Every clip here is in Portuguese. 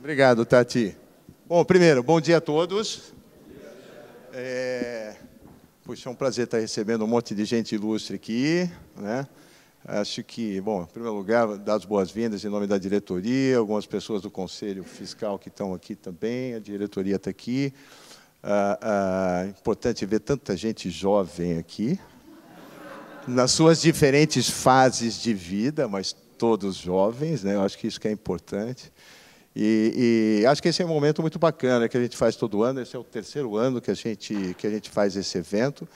Obrigado, Tati. Bom, primeiro, bom dia a todos. Puxa, é um prazer estar recebendo um monte de gente ilustre aqui, né? Acho que, bom, em primeiro lugar, dar as boas-vindas em nome da diretoria, algumas pessoas do Conselho Fiscal que estão aqui também, a diretoria está aqui. Importante ver tanta gente jovem aqui, nas suas diferentes fases de vida, mas todos jovens, né? Eu acho que isso que é importante. E acho que esse é um momento muito bacana que a gente faz todo ano. Esse é o terceiro ano que a gente faz esse evento.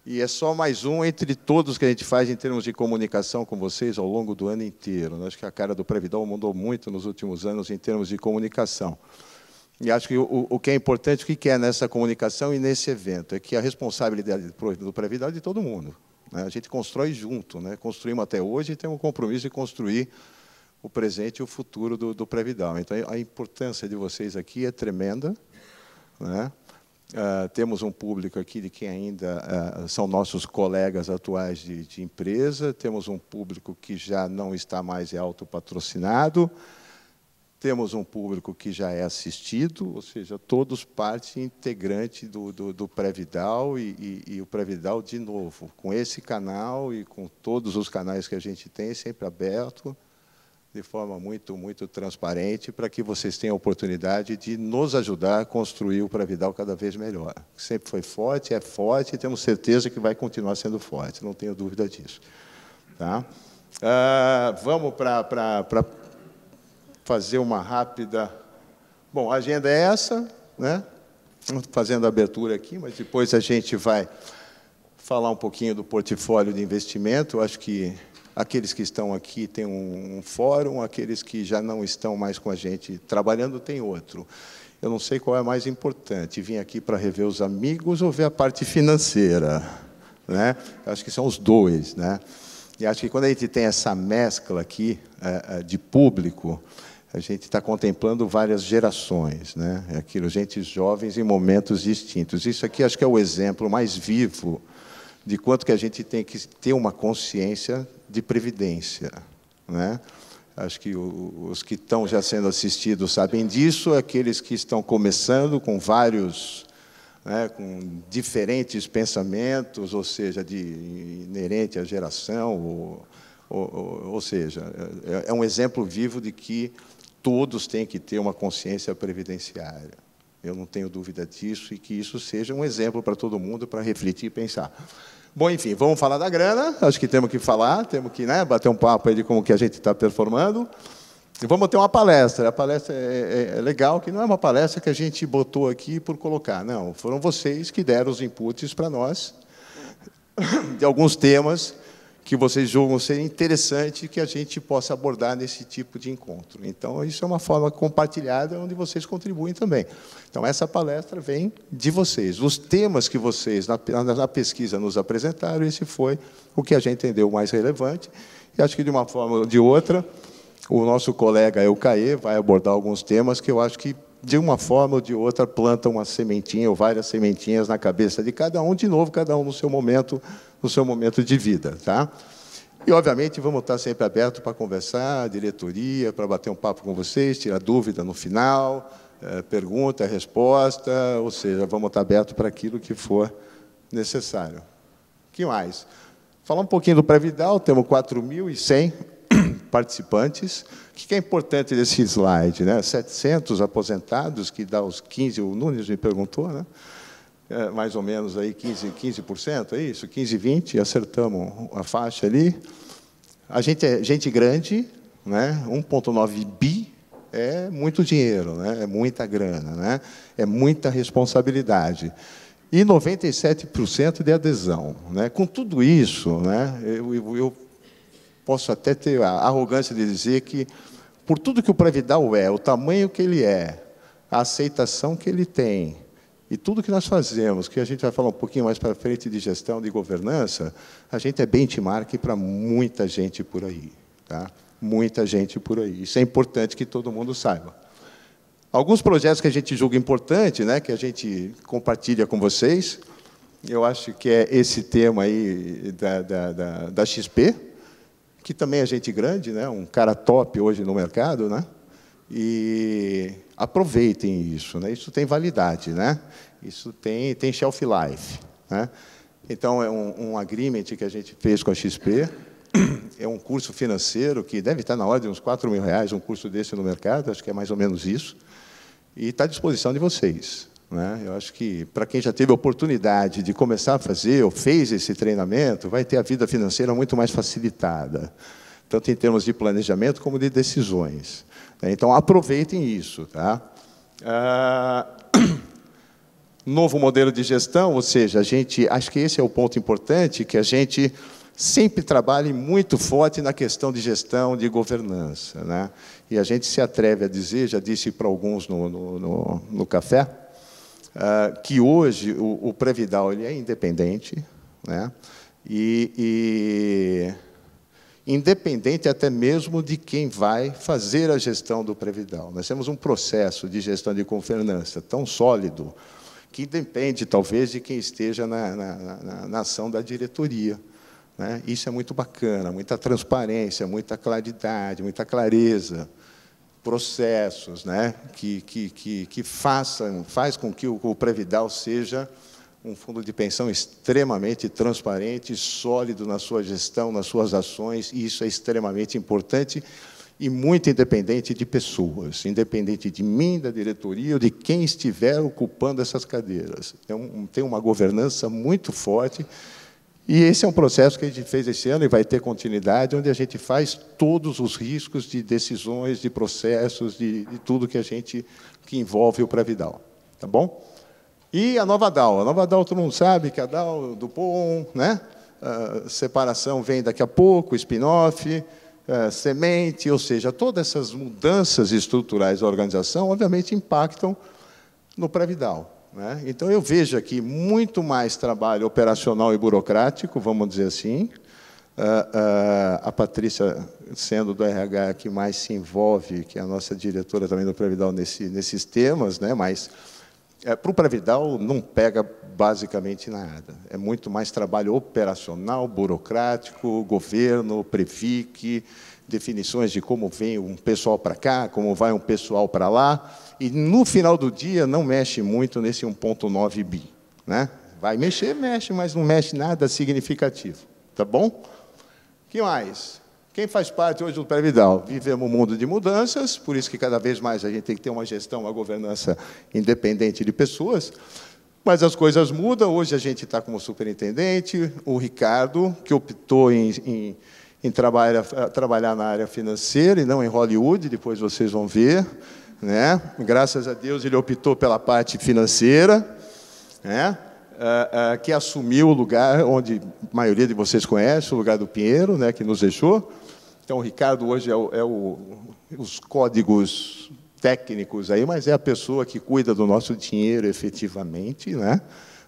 E é só mais um entre todos que a gente faz em termos de comunicação com vocês ao longo do ano inteiro. Acho que a cara do Previdão mudou muito nos últimos anos em termos de comunicação. E acho que o que é importante, o que é nessa comunicação e nesse evento, é que a responsabilidade do Previdão é de todo mundo. A gente constrói junto, né? Construímos até hoje e temos o compromisso de construir o presente e o futuro do Previdão. Então, a importância de vocês aqui é tremenda, né? Temos um público aqui de quem ainda são nossos colegas atuais de empresa, temos um público que já não está mais autopatrocinado, temos um público que já é assistido, ou seja, todos parte integrante do Previdal e o Previdal, de novo, com esse canal e com todos os canais que a gente tem, sempre aberto, de forma muito, muito transparente, para que vocês tenham a oportunidade de nos ajudar a construir o Previdal cada vez melhor. Sempre foi forte, é forte, e temos certeza que vai continuar sendo forte, não tenho dúvida disso. Tá? Vamos para fazer uma rápida... Bom, a agenda é essa, né? Estou fazendo a abertura aqui, mas depois a gente vai falar um pouquinho do portfólio de investimento. Eu acho que aqueles que estão aqui têm um fórum, aqueles que já não estão mais com a gente trabalhando têm outro. Eu não sei qual é mais importante, vir aqui para rever os amigos ou ver a parte financeira, né? Acho que são os dois, né? E acho que quando a gente tem essa mescla aqui de público, a gente está contemplando várias gerações, né? É aquilo, gente jovens em momentos distintos. Isso aqui acho que é o exemplo mais vivo de quanto que a gente tem que ter uma consciência de previdência, né? Acho que os que estão já sendo assistidos sabem disso, aqueles que estão começando com vários, né, com diferentes pensamentos, ou seja, inerente à geração, ou seja, é um exemplo vivo de que todos têm que ter uma consciência previdenciária. Eu não tenho dúvida disso, e que isso seja um exemplo para todo mundo, para refletir e pensar. Bom, enfim, vamos falar da grana. Acho que temos que falar, temos que, né, bater um papo aí de como que a gente está performando. E vamos ter uma palestra. A palestra é legal, que não é uma palestra que a gente botou aqui por colocar. Não, foram vocês que deram os inputs para nós de alguns temas que vocês julgam ser interessante que a gente possa abordar nesse tipo de encontro. Então, isso é uma forma compartilhada, onde vocês contribuem também. Então, essa palestra vem de vocês. Os temas que vocês, na pesquisa, nos apresentaram, esse foi o que a gente entendeu mais relevante. E acho que, de uma forma ou de outra, o nosso colega Eucaê vai abordar alguns temas que eu acho que, de uma forma ou de outra, plantam uma sementinha ou várias sementinhas na cabeça de cada um, de novo, cada um no seu momento de vida, tá? E, obviamente, vamos estar sempre abertos para conversar, diretoria, para bater um papo com vocês, tirar dúvida no final, pergunta, resposta, ou seja, vamos estar abertos para aquilo que for necessário. O que mais? Falar um pouquinho do Previdal, temos 4.100 participantes. O que é importante desse slide, né? 700 aposentados, que dá os 15%, o Nunes me perguntou, né? Mais ou menos aí 15%, é isso? 15, 20, acertamos a faixa ali. A gente é gente grande, né? 1,9 bi é muito dinheiro, né? É muita grana, né? É muita responsabilidade. E 97% de adesão, né? Com tudo isso, né? Eu posso até ter a arrogância de dizer que, por tudo que o Previdal é, o tamanho que ele é, a aceitação que ele tem, e tudo que nós fazemos, que a gente vai falar um pouquinho mais para frente de gestão, de governança, a gente é benchmark para muita gente por aí, tá? Muita gente por aí. Isso é importante que todo mundo saiba. Alguns projetos que a gente julga importante, né, que a gente compartilha com vocês, eu acho que é esse tema aí da XP, que também é gente grande, né, um cara top hoje no mercado, né? E aproveitem isso, né? Isso tem validade, né? Isso tem shelf life, né? Então, é um agreement que a gente fez com a XP, é um curso financeiro que deve estar na ordem de uns R$4.000, um curso desse no mercado, acho que é mais ou menos isso, e está à disposição de vocês, né? Eu acho que, para quem já teve a oportunidade de começar a fazer, ou fez esse treinamento, vai ter a vida financeira muito mais facilitada, tanto em termos de planejamento como de decisões. Então, aproveitem isso, tá? Novo modelo de gestão, ou seja, acho que esse é o ponto importante, que a gente sempre trabalhe muito forte na questão de gestão, de governança, né? E a gente se atreve a dizer, já disse para alguns no café, que hoje o Previdal ele é independente, né? E independente até mesmo de quem vai fazer a gestão do Previdal. Nós temos um processo de gestão de governança tão sólido que depende, talvez, de quem esteja na ação da diretoria, né? Isso é muito bacana, muita transparência, muita claridade, muita clareza, processos, né? que faz com que o Previdal seja um fundo de pensão extremamente transparente, sólido na sua gestão, nas suas ações, e isso é extremamente importante e muito independente de pessoas, independente de mim, da diretoria, ou de quem estiver ocupando essas cadeiras. Tem uma governança muito forte, e esse é um processo que a gente fez esse ano e vai ter continuidade, onde a gente faz todos os riscos de decisões, de processos, de tudo que envolve o Previdal. Tá bom? E a nova DAO. A nova DAO, todo mundo sabe que a DAO do POM, né? Separação vem daqui a pouco, spin-off, semente, ou seja, todas essas mudanças estruturais da organização, obviamente, impactam no Previdal, né? Então, eu vejo aqui muito mais trabalho operacional e burocrático, vamos dizer assim. A Patrícia, sendo do RH, que mais se envolve, que é a nossa diretora também do Previdal nesses temas, né? Mas para o Previdal não pega basicamente nada. É muito mais trabalho operacional, burocrático, governo, Previc, definições de como vem um pessoal para cá, como vai um pessoal para lá, e, no final do dia, não mexe muito nesse 1,9 bi. Né? Vai mexer, mexe, mas não mexe nada significativo. Tá bom? O que mais? Quem faz parte hoje do Previdal? Vivemos um mundo de mudanças, por isso que cada vez mais a gente tem que ter uma gestão, uma governança independente de pessoas, mas as coisas mudam. Hoje a gente está como superintendente, o Ricardo, que optou em trabalhar na área financeira e não em Hollywood, depois vocês vão ver, né? Graças a Deus ele optou pela parte financeira, né? Que assumiu o lugar onde a maioria de vocês conhece, o lugar do Pinheiro, né? Que nos deixou. Então, o Ricardo hoje os códigos técnicos aí, mas é a pessoa que cuida do nosso dinheiro efetivamente, né?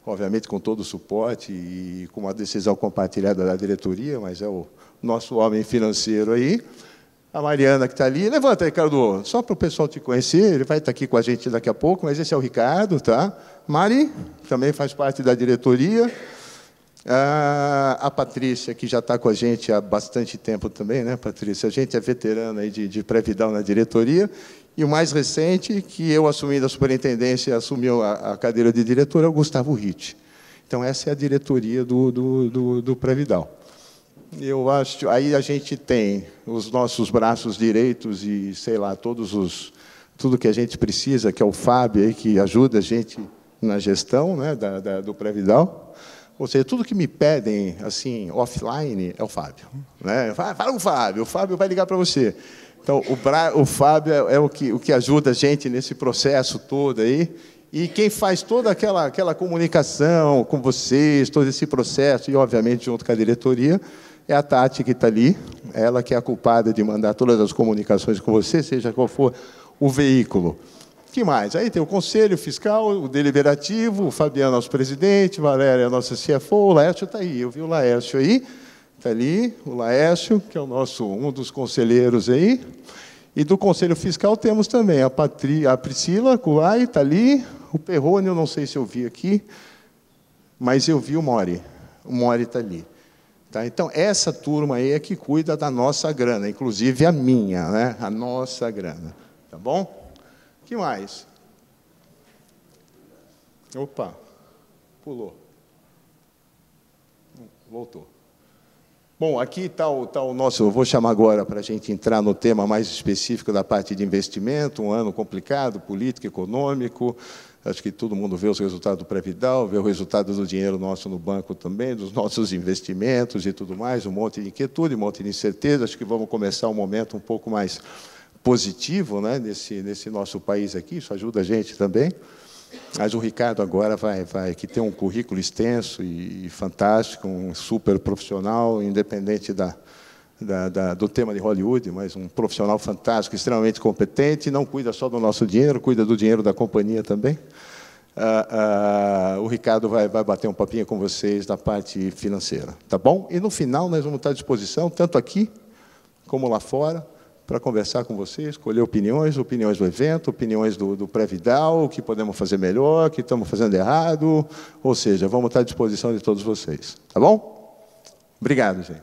Obviamente com todo o suporte e com uma decisão compartilhada da diretoria, mas é o nosso homem financeiro aí. A Mariana, que está ali. Levanta, Ricardo, só para o pessoal te conhecer, ele vai estar aqui com a gente daqui a pouco, mas esse é o Ricardo, tá? Mari, também faz parte da diretoria. A Patrícia, que já está com a gente há bastante tempo também, né, Patrícia? A gente é veterana aí de Previdal na diretoria. E o mais recente, que eu assumi da superintendência, assumiu a cadeira de diretor, é o Gustavo Ritt. Então, essa é a diretoria do Previdal. Eu acho, aí a gente tem os nossos braços direitos e, sei lá, tudo que a gente precisa, que é o Fábio, aí, que ajuda a gente na gestão, né, do Previdal. Ou seja, tudo que me pedem, assim, offline, é o Fábio, né? Fala com o Fábio vai ligar para você. Então, o Fábio é o que ajuda a gente nesse processo todo aí. E quem faz toda aquela comunicação com vocês, todo esse processo, e, obviamente, junto com a diretoria, é a Tati, que está ali. Ela que é a culpada de mandar todas as comunicações com você, seja qual for o veículo. O que mais? Aí tem o Conselho Fiscal, o Deliberativo, o Fabiano, nosso presidente, Valéria, a nossa CFO, o Laércio está aí. Eu vi o Laércio aí, está ali, o Laércio, que é um dos conselheiros aí. E do Conselho Fiscal temos também a Priscila Kulai, está ali, o Perrone, eu não sei se eu vi aqui, mas eu vi o Mori. O Mori está ali. Tá? Então, essa turma aí é que cuida da nossa grana, inclusive a minha, né? A nossa grana. Tá bom? O que mais? Opa, pulou. Voltou. Bom, aqui está o nosso... Eu vou chamar agora para a gente entrar no tema mais específico da parte de investimento, um ano complicado, político, econômico. Acho que todo mundo vê os resultados do Pré-Vidal, vê o resultado do dinheiro nosso no banco também, dos nossos investimentos e tudo mais, um monte de inquietude, um monte de incerteza. Acho que vamos começar um momento um pouco mais positivo, né, nesse nosso país aqui, isso ajuda a gente também. Mas o Ricardo agora vai que tem um currículo extenso e fantástico, um super profissional, independente do tema de Hollywood, mas um profissional fantástico, extremamente competente, não cuida só do nosso dinheiro, cuida do dinheiro da companhia também. O Ricardo vai bater um papinho com vocês na parte financeira, tá bom? E, no final, nós vamos estar à disposição, tanto aqui como lá fora, para conversar com vocês, escolher opiniões do evento, opiniões do Pré-Vidal, o que podemos fazer melhor, o que estamos fazendo errado, ou seja, vamos estar à disposição de todos vocês. Tá bom? Obrigado, gente.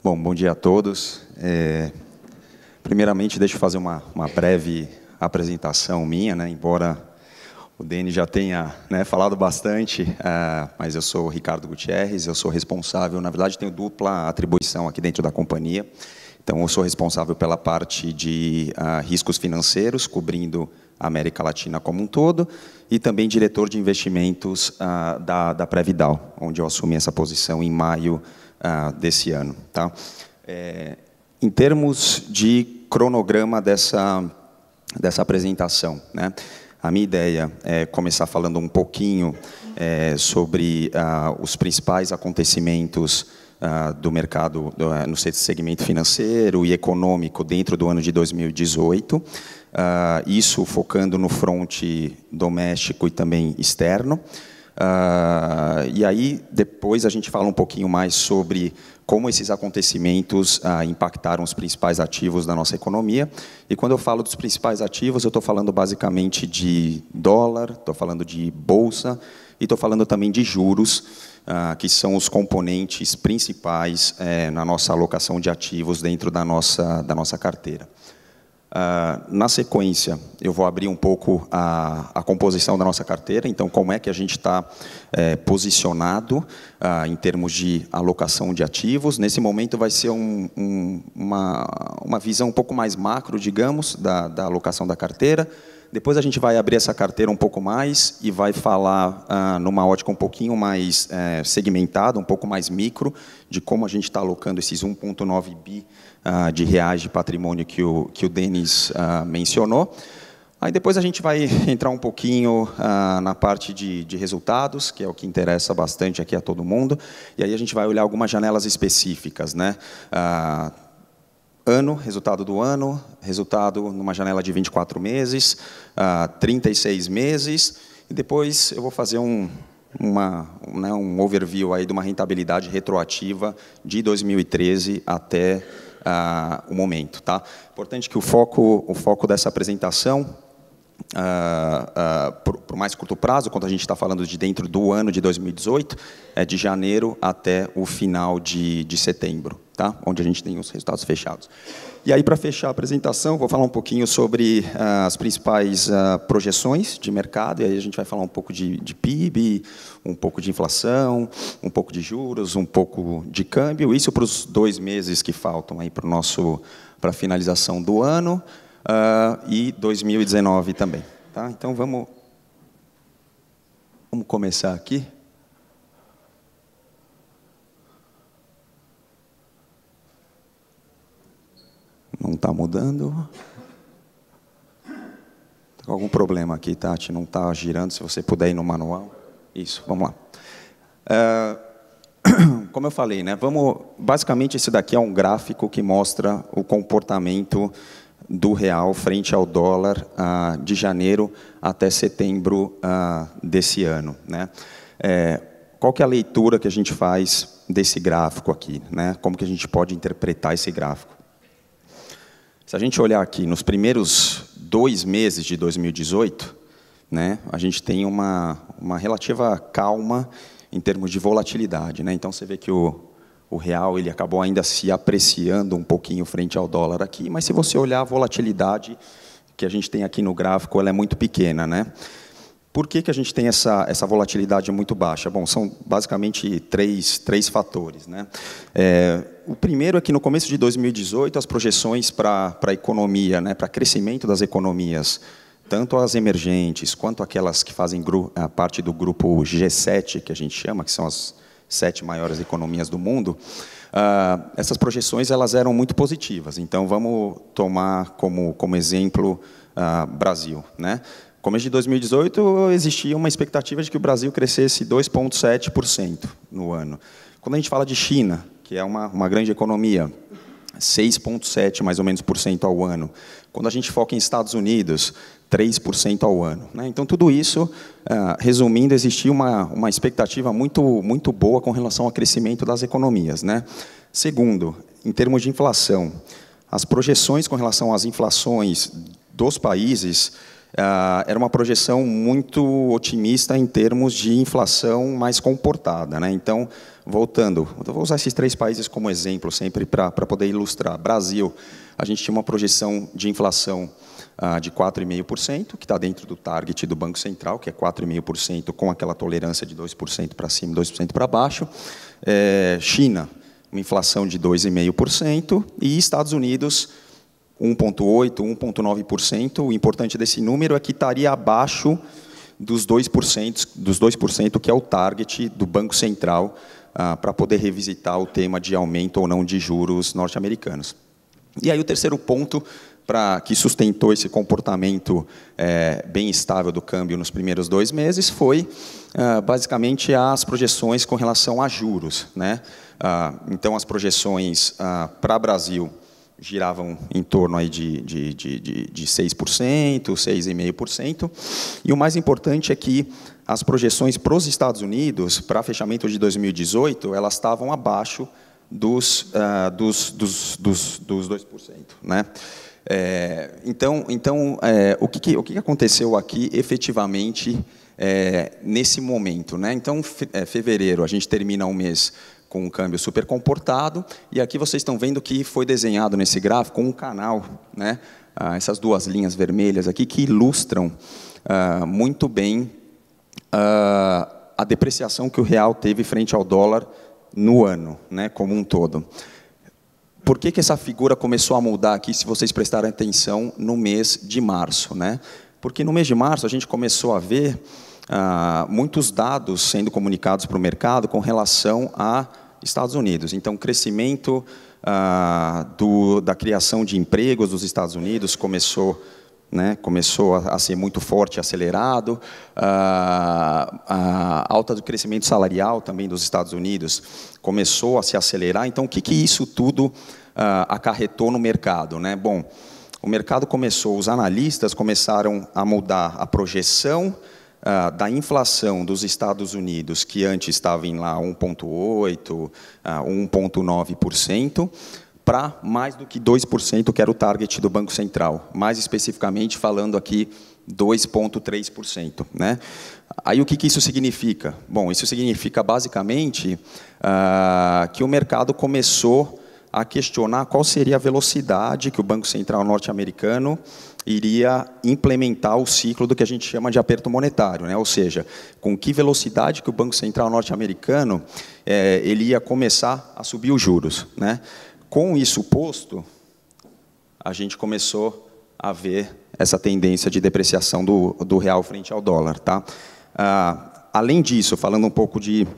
Bom dia a todos. Primeiramente, deixa eu fazer uma breve apresentação minha, né, embora o Denis já tenha, né, falado bastante, mas eu sou o Ricardo Gutierrez, eu sou responsável, na verdade, tenho dupla atribuição aqui dentro da companhia. Então, eu sou responsável pela parte de riscos financeiros, cobrindo a América Latina como um todo, e também diretor de investimentos da Pré-Vidal, onde eu assumi essa posição em maio desse ano. Tá? Em termos de cronograma dessa apresentação, né? A minha ideia é começar falando um pouquinho sobre os principais acontecimentos do mercado, no segmento financeiro e econômico dentro do ano de 2018, isso focando no fronte doméstico e também externo. E aí, depois, a gente fala um pouquinho mais sobre como esses acontecimentos impactaram os principais ativos da nossa economia. E quando eu falo dos principais ativos, eu estou falando basicamente de dólar, estou falando de bolsa e estou falando também de juros, que são os componentes principais na nossa alocação de ativos dentro da nossa carteira. Na sequência, eu vou abrir um pouco a composição da nossa carteira, então como é que a gente está posicionado em termos de alocação de ativos. Nesse momento vai ser uma visão um pouco mais macro, digamos, da alocação da carteira. Depois a gente vai abrir essa carteira um pouco mais e vai falar numa ótica um pouquinho mais segmentada, um pouco mais micro, de como a gente está alocando esses 1,9 bi de reais de patrimônio que o Denis mencionou. Aí depois a gente vai entrar um pouquinho na parte de resultados, que é o que interessa bastante aqui a todo mundo, e aí a gente vai olhar algumas janelas específicas, né? Resultado do ano, resultado numa janela de 24 meses, 36 meses, e depois eu vou fazer um overview aí de uma rentabilidade retroativa de 2013 até o momento. Tá? Importante que o foco dessa apresentação, por mais curto prazo, quando a gente está falando de dentro do ano de 2018, é de janeiro até o final de setembro, tá? Onde a gente tem os resultados fechados. E aí, para fechar a apresentação, vou falar um pouquinho sobre as principais projeções de mercado, e aí a gente vai falar um pouco de PIB, um pouco de inflação, um pouco de juros, um pouco de câmbio, isso para os 2 meses que faltam aí para a finalização do ano, e 2019 também. Tá? Então, vamos começar aqui. Não está mudando. Está com algum problema aqui, Tati? Não está girando, se você puder ir no manual. Isso, vamos lá. Como eu falei, né? Basicamente, esse daqui é um gráfico que mostra o comportamento do real frente ao dólar de janeiro até setembro desse ano, né? Qual que é a leitura que a gente faz desse gráfico aqui, né? Como que a gente pode interpretar esse gráfico? Se a gente olhar aqui nos primeiros 2 meses de 2018, né, a gente tem uma relativa calma em termos de volatilidade, né? Então, você vê que o real ele acabou ainda se apreciando um pouquinho frente ao dólar aqui, mas se você olhar a volatilidade que a gente tem aqui no gráfico, ela é muito pequena, né? Por que a gente tem essa volatilidade muito baixa? Bom, são basicamente três fatores, né? O primeiro é que no começo de 2018, as projeções para a economia, né, para crescimento das economias, tanto as emergentes quanto aquelas que fazem parte do grupo G7, que a gente chama, que são as 7 maiores economias do mundo, essas projeções elas eram muito positivas. Então, vamos tomar como exemplo Brasil, né? No começo de 2018, existia uma expectativa de que o Brasil crescesse 2,7% no ano. Quando a gente fala de China, que é uma grande economia, 6,7% mais ou menos por cento ao ano. Quando a gente foca em Estados Unidos, 3% ao ano, né? Então, tudo isso, resumindo, existia uma expectativa muito boa com relação ao crescimento das economias, né? Segundo, em termos de inflação, as projeções com relação às inflações dos países era uma projeção muito otimista em termos de inflação mais comportada, né? Então, voltando, eu vou usar esses 3 países como exemplo sempre para poder ilustrar. Brasil, a gente tinha uma projeção de inflação de 4,5%, que está dentro do target do Banco Central, que é 4,5%, com aquela tolerância de 2% para cima e 2% para baixo. China, uma inflação de 2,5%, e Estados Unidos, 1,8%, 1,9%. O importante desse número é que estaria abaixo dos 2%, que é o target do Banco Central, para poder revisitar o tema de aumento ou não de juros norte-americanos. E aí o terceiro ponto que sustentou esse comportamento bem estável do câmbio nos primeiros 2 meses foi, basicamente, as projeções com relação a juros, né? Então, as projeções para o Brasil giravam em torno aí de 6%, 6,5%. E o mais importante é que as projeções para os Estados Unidos, para fechamento de 2018, elas estavam abaixo dos 2%, né? Então, o que aconteceu aqui, efetivamente, nesse momento, né? Então, fevereiro, a gente termina um mês com um câmbio super comportado, e aqui vocês estão vendo que foi desenhado nesse gráfico um canal, né? Essas 2 linhas vermelhas aqui que ilustram muito bem a depreciação que o real teve frente ao dólar no ano, né, como um todo. Por que essa figura começou a mudar aqui, se vocês prestarem atenção, no mês de março, né? Porque no mês de março a gente começou a ver muitos dados sendo comunicados para o mercado com relação a Estados Unidos. Então, o crescimento da criação de empregos dos Estados Unidos começou a ser muito forte, acelerado. A alta do crescimento salarial também dos Estados Unidos começou a se acelerar. Então, o que isso tudo acarretou no mercado, né? Bom, o mercado os analistas começaram a mudar a projeção da inflação dos Estados Unidos, que antes estava em lá 1,8%, 1,9%, para mais do que 2%, que era o target do Banco Central. Mais especificamente, falando aqui, 2,3%, né? Aí, o que isso significa? Bom, isso significa, basicamente, que o mercado começou a questionar qual seria a velocidade que o Banco Central norte-americano iria implementar o ciclo do que a gente chama de aperto monetário, né? Ou seja, com que velocidade que o Banco Central norte-americano ele ia começar a subir os juros, né? Com isso posto, a gente começou a ver essa tendência de depreciação do real frente ao dólar, tá? Além disso, falando um pouco de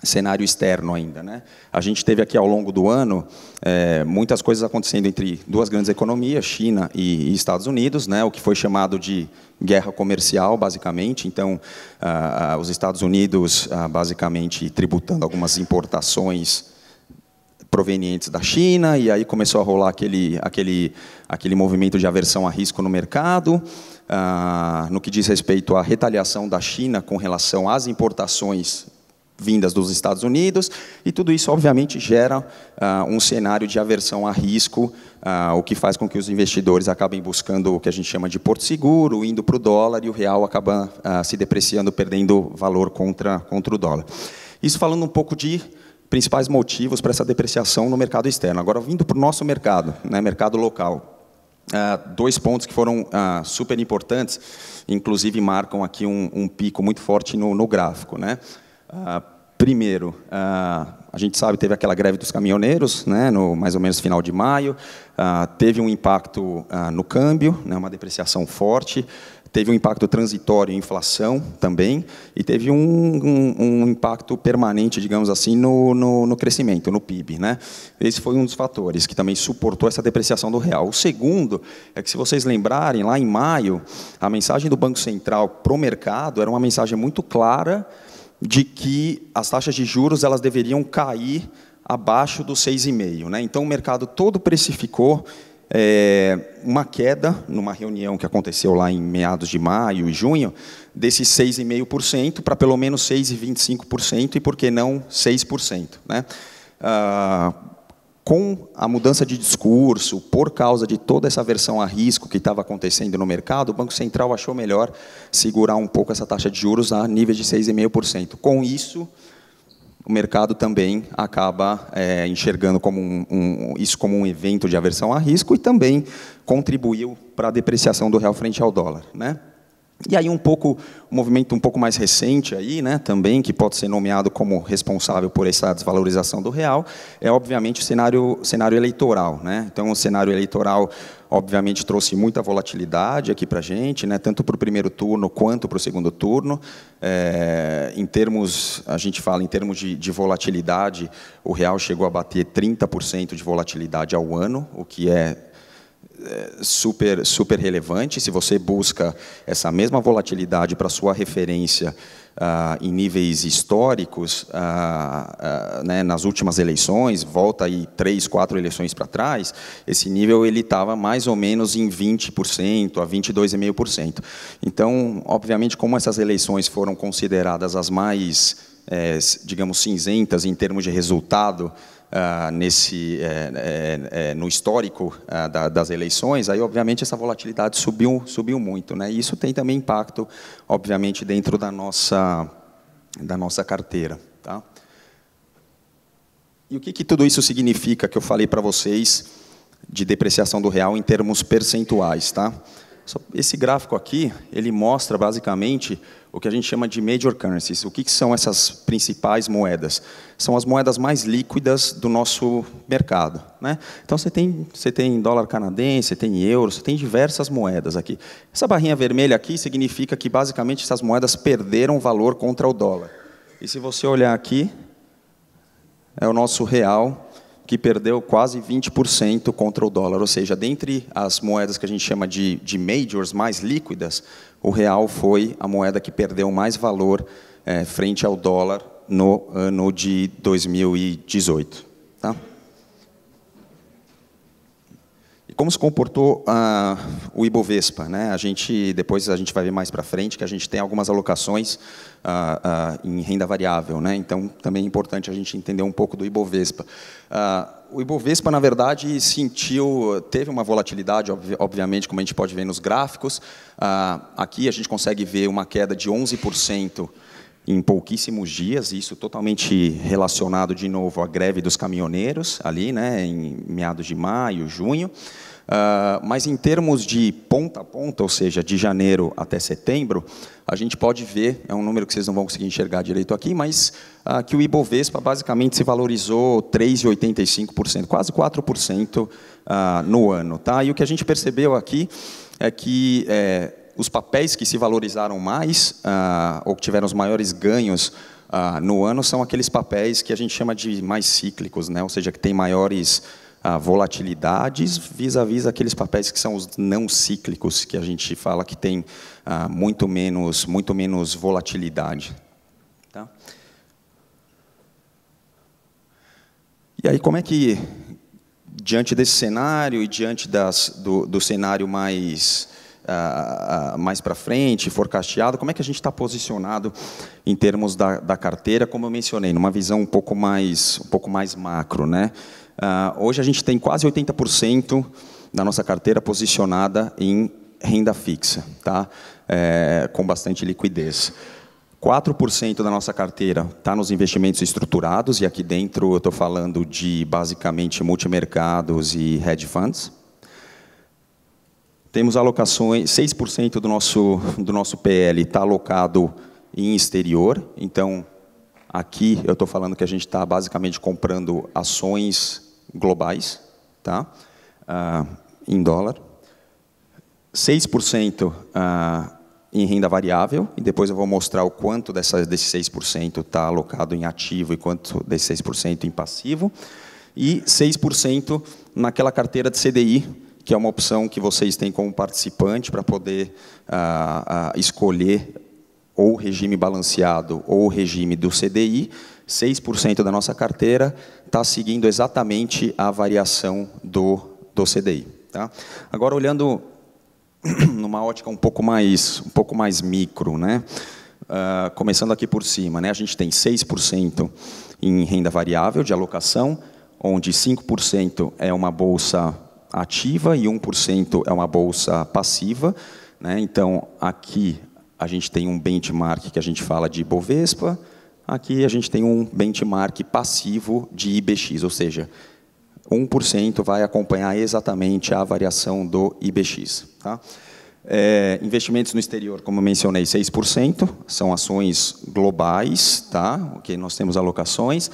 cenário externo ainda, né? A gente teve aqui ao longo do ano muitas coisas acontecendo entre 2 grandes economias, China e Estados Unidos, né? O que foi chamado de guerra comercial, basicamente. Então, os Estados Unidos, basicamente, tributando algumas importações provenientes da China, e aí começou a rolar aquele movimento de aversão a risco no mercado, no que diz respeito à retaliação da China com relação às importações vindas dos Estados Unidos, e tudo isso, obviamente, gera um cenário de aversão a risco, o que faz com que os investidores acabem buscando o que a gente chama de porto seguro, indo para o dólar, e o real acaba se depreciando, perdendo valor contra o dólar. Isso falando um pouco de principais motivos para essa depreciação no mercado externo. Agora, vindo para o nosso mercado, né, mercado local. 2 pontos que foram super importantes, inclusive marcam aqui um pico muito forte no gráfico, né? Primeiro, a gente sabe teve aquela greve dos caminhoneiros, né, no mais ou menos final de maio, teve um impacto no câmbio, né, uma depreciação forte, teve um impacto transitório em inflação também, e teve um impacto permanente, digamos assim, no crescimento, no PIB, né? Esse foi um dos fatores que também suportou essa depreciação do real. O segundo é que, se vocês lembrarem, lá em maio, a mensagem do Banco Central para o mercado era uma mensagem muito clara de que as taxas de juros elas deveriam cair abaixo dos 6,5%, né? Então, o mercado todo precificou uma queda, numa reunião que aconteceu lá em meados de maio e junho, desses 6,5% para pelo menos 6,25% e, por que não, 6%. Né? Com a mudança de discurso, por causa de toda essa aversão a risco que estava acontecendo no mercado, o Banco Central achou melhor segurar um pouco essa taxa de juros a nível de 6,5%. Com isso, o mercado também acaba enxergando como isso como um evento de aversão a risco e também contribuiu para a depreciação do real frente ao dólar, né? E aí um movimento um pouco mais recente aí, né, também que pode ser nomeado como responsável por essa desvalorização do real, é obviamente o cenário eleitoral, né? Então o cenário eleitoral obviamente trouxe muita volatilidade aqui para a gente, né, tanto para o primeiro turno quanto para o segundo turno. A gente fala em termos de volatilidade, o real chegou a bater 30% de volatilidade ao ano, o que é super relevante. Se você busca essa mesma volatilidade para sua referência em níveis históricos, né, nas últimas eleições, volta aí 3, 4 eleições para trás, esse nível ele estava mais ou menos em 20% a 22,5%. Então, obviamente, como essas eleições foram consideradas as mais, digamos, cinzentas em termos de resultado, no histórico das eleições, aí obviamente essa volatilidade subiu muito, né? E isso tem também impacto, obviamente, dentro da nossa carteira, tá? E o que tudo isso significa que eu falei para vocês de depreciação do real em termos percentuais, tá? Esse gráfico aqui, ele mostra basicamente o que a gente chama de major currencies. O que são essas principais moedas? São as moedas mais líquidas do nosso mercado, né? Então você tem dólar canadense, você tem euro, você tem diversas moedas aqui. Essa barrinha vermelha aqui significa que basicamente essas moedas perderam valor contra o dólar. E se você olhar aqui, é o nosso real, que perdeu quase 20% contra o dólar, ou seja, dentre as moedas que a gente chama de majors, mais líquidas, o real foi a moeda que perdeu mais valor frente ao dólar no ano de 2018. Tá? E como se comportou o Ibovespa, né? Depois a gente vai ver mais para frente que a gente tem algumas alocações em renda variável, né? Então também é importante a gente entender um pouco do Ibovespa. O Ibovespa, na verdade, teve uma volatilidade, obviamente, como a gente pode ver nos gráficos. Aqui a gente consegue ver uma queda de 11% em pouquíssimos dias, isso totalmente relacionado, de novo, à greve dos caminhoneiros, ali, né, em meados de maio, junho. Mas em termos de ponta a ponta, ou seja, de janeiro até setembro, a gente pode ver, é um número que vocês não vão conseguir enxergar direito aqui, mas que o Ibovespa basicamente se valorizou 3,85%, quase 4% no ano. Tá? E o que a gente percebeu aqui é que os papéis que se valorizaram mais, ou que tiveram os maiores ganhos no ano, são aqueles papéis que a gente chama de mais cíclicos, né? Ou seja, que tem maiores volatilidades vis-à-vis aqueles papéis que são os não cíclicos, que a gente fala que tem muito menos volatilidade. Tá? E aí, como é que, diante desse cenário e diante do cenário mais mais para frente, forecasteado, como é que a gente está posicionado em termos da carteira, como eu mencionei, numa visão um pouco mais macro, né? Hoje a gente tem quase 80% da nossa carteira posicionada em renda fixa, tá? Com bastante liquidez. 4% da nossa carteira está nos investimentos estruturados, e aqui dentro eu estou falando de, basicamente, multimercados e hedge funds. Temos alocações, 6% do nosso PL está alocado em exterior, então, aqui eu estou falando que a gente está basicamente comprando ações globais, tá? Em dólar. 6% em renda variável, e depois eu vou mostrar o quanto desse 6% está alocado em ativo e quanto desse 6% em passivo, e 6% naquela carteira de CDI, que é uma opção que vocês têm como participante para poder escolher ou o regime balanceado ou o regime do CDI. 6% da nossa carteira está seguindo exatamente a variação do CDI. Tá? Agora, olhando numa ótica um pouco mais micro, né? Começando aqui por cima, né? A gente tem 6% em renda variável de alocação, onde 5% é uma bolsa ativa e 1% é uma bolsa passiva, né? Então, aqui a gente tem um benchmark que a gente fala de Bovespa, aqui a gente tem um benchmark passivo de IBX, ou seja, 1% vai acompanhar exatamente a variação do IBX. Tá? Investimentos no exterior, como eu mencionei, 6%, são ações globais, tá? Okay, nós temos alocações.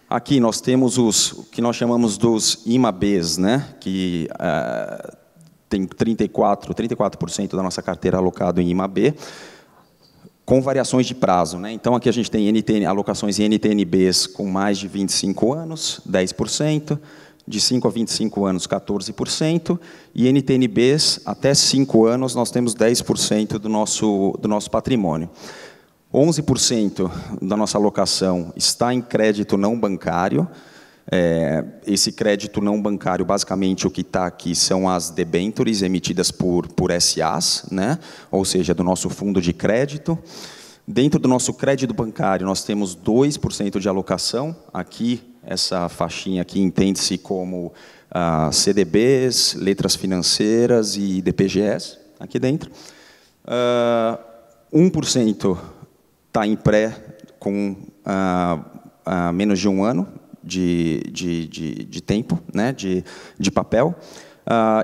Aqui nós temos o que nós chamamos dos IMABs, né? Que tem 34% da nossa carteira alocado em IMAB, com variações de prazo, né? Então, aqui a gente tem alocações em NTNBs com mais de 25 anos, 10%, de 5 a 25 anos, 14%, e NTNBs até 5 anos, nós temos 10% do nosso patrimônio. 11% da nossa alocação está em crédito não bancário. Esse crédito não bancário, basicamente, o que está aqui são as debêntures emitidas por SAs, né? Ou seja, do nosso fundo de crédito. Dentro do nosso crédito bancário, nós temos 2% de alocação. Aqui, essa faixinha aqui entende-se como CDBs, letras financeiras e DPGs, aqui dentro. 1% está em pré com menos de 1 ano de tempo, né, de papel,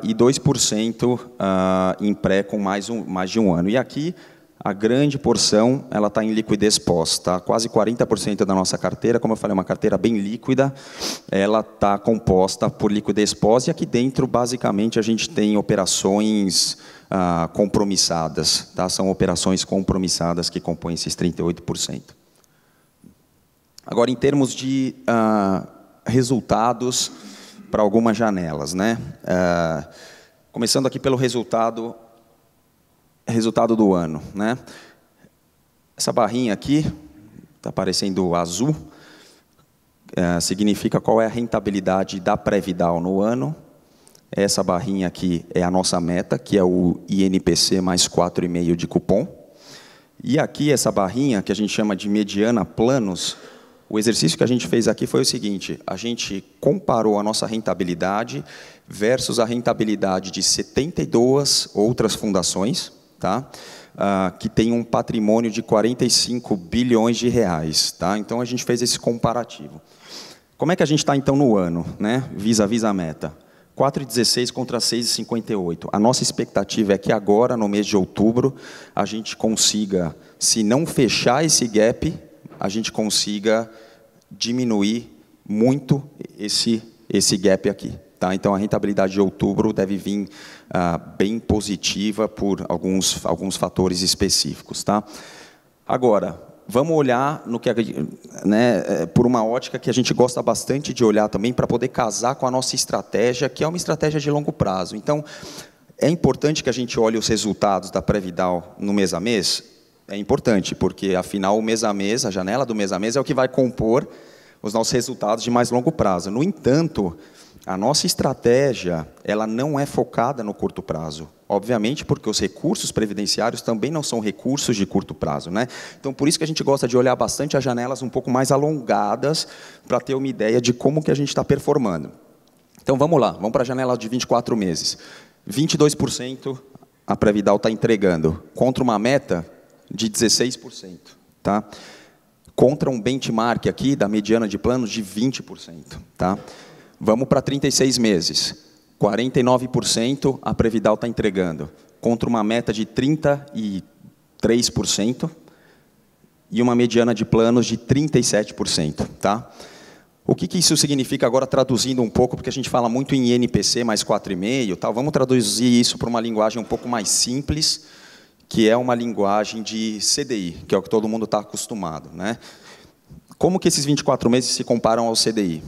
e 2% em pré com mais de 1 ano. E aqui, a grande porção ela está em liquidez pós. Tá? Quase 40% da nossa carteira, como eu falei, é uma carteira bem líquida, ela está composta por liquidez pós, e aqui dentro, basicamente, a gente tem operações compromissadas. Tá? São operações compromissadas que compõem esses 38%. Agora, em termos de resultados para algumas janelas, né? Começando aqui pelo resultado do ano, né? Essa barrinha aqui, está aparecendo azul, significa qual é a rentabilidade da Pré-Vidal no ano. Essa barrinha aqui é a nossa meta, que é o INPC mais 4,5 de cupom. E aqui, essa barrinha, que a gente chama de mediana planos, o exercício que a gente fez aqui foi o seguinte: a gente comparou a nossa rentabilidade versus a rentabilidade de 72 outras fundações, tá? Que tem um patrimônio de 45 bilhões de reais. Tá? Então, a gente fez esse comparativo. Como é que a gente está, então, no ano, né? Vis-à-vis a meta? 4,16 contra 6,58. A nossa expectativa é que agora, no mês de outubro, a gente consiga, se não fechar esse gap, a gente consiga diminuir muito esse gap aqui. Tá? Então, a rentabilidade de outubro deve vir bem positiva por alguns fatores específicos. Tá? Agora, vamos olhar no que, né, por uma ótica que a gente gosta bastante de olhar também para poder casar com a nossa estratégia, que é uma estratégia de longo prazo. Então, é importante que a gente olhe os resultados da Pré-Vidal no mês a mês. É importante, porque, afinal, o mês a mês, a janela do mês a mês, é o que vai compor os nossos resultados de mais longo prazo. No entanto, a nossa estratégia ela não é focada no curto prazo. Obviamente, porque os recursos previdenciários também não são recursos de curto prazo, né? Então, por isso que a gente gosta de olhar bastante as janelas um pouco mais alongadas, para ter uma ideia de como que a gente está performando. Então, vamos lá, vamos para a janela de 24 meses. 22% a Previdal está entregando, contra uma meta de 16%. Tá? Contra um benchmark aqui, da mediana de planos, de 20%. Tá? Vamos para 36 meses. 49% a Previdal está entregando, contra uma meta de 33% e uma mediana de planos de 37%. Tá? O que isso significa agora, traduzindo um pouco, porque a gente fala muito em INPC mais 4,5, tal, vamos traduzir isso para uma linguagem um pouco mais simples, que é uma linguagem de CDI, que é o que todo mundo está acostumado. Né? Como que esses 24 meses se comparam ao CDI?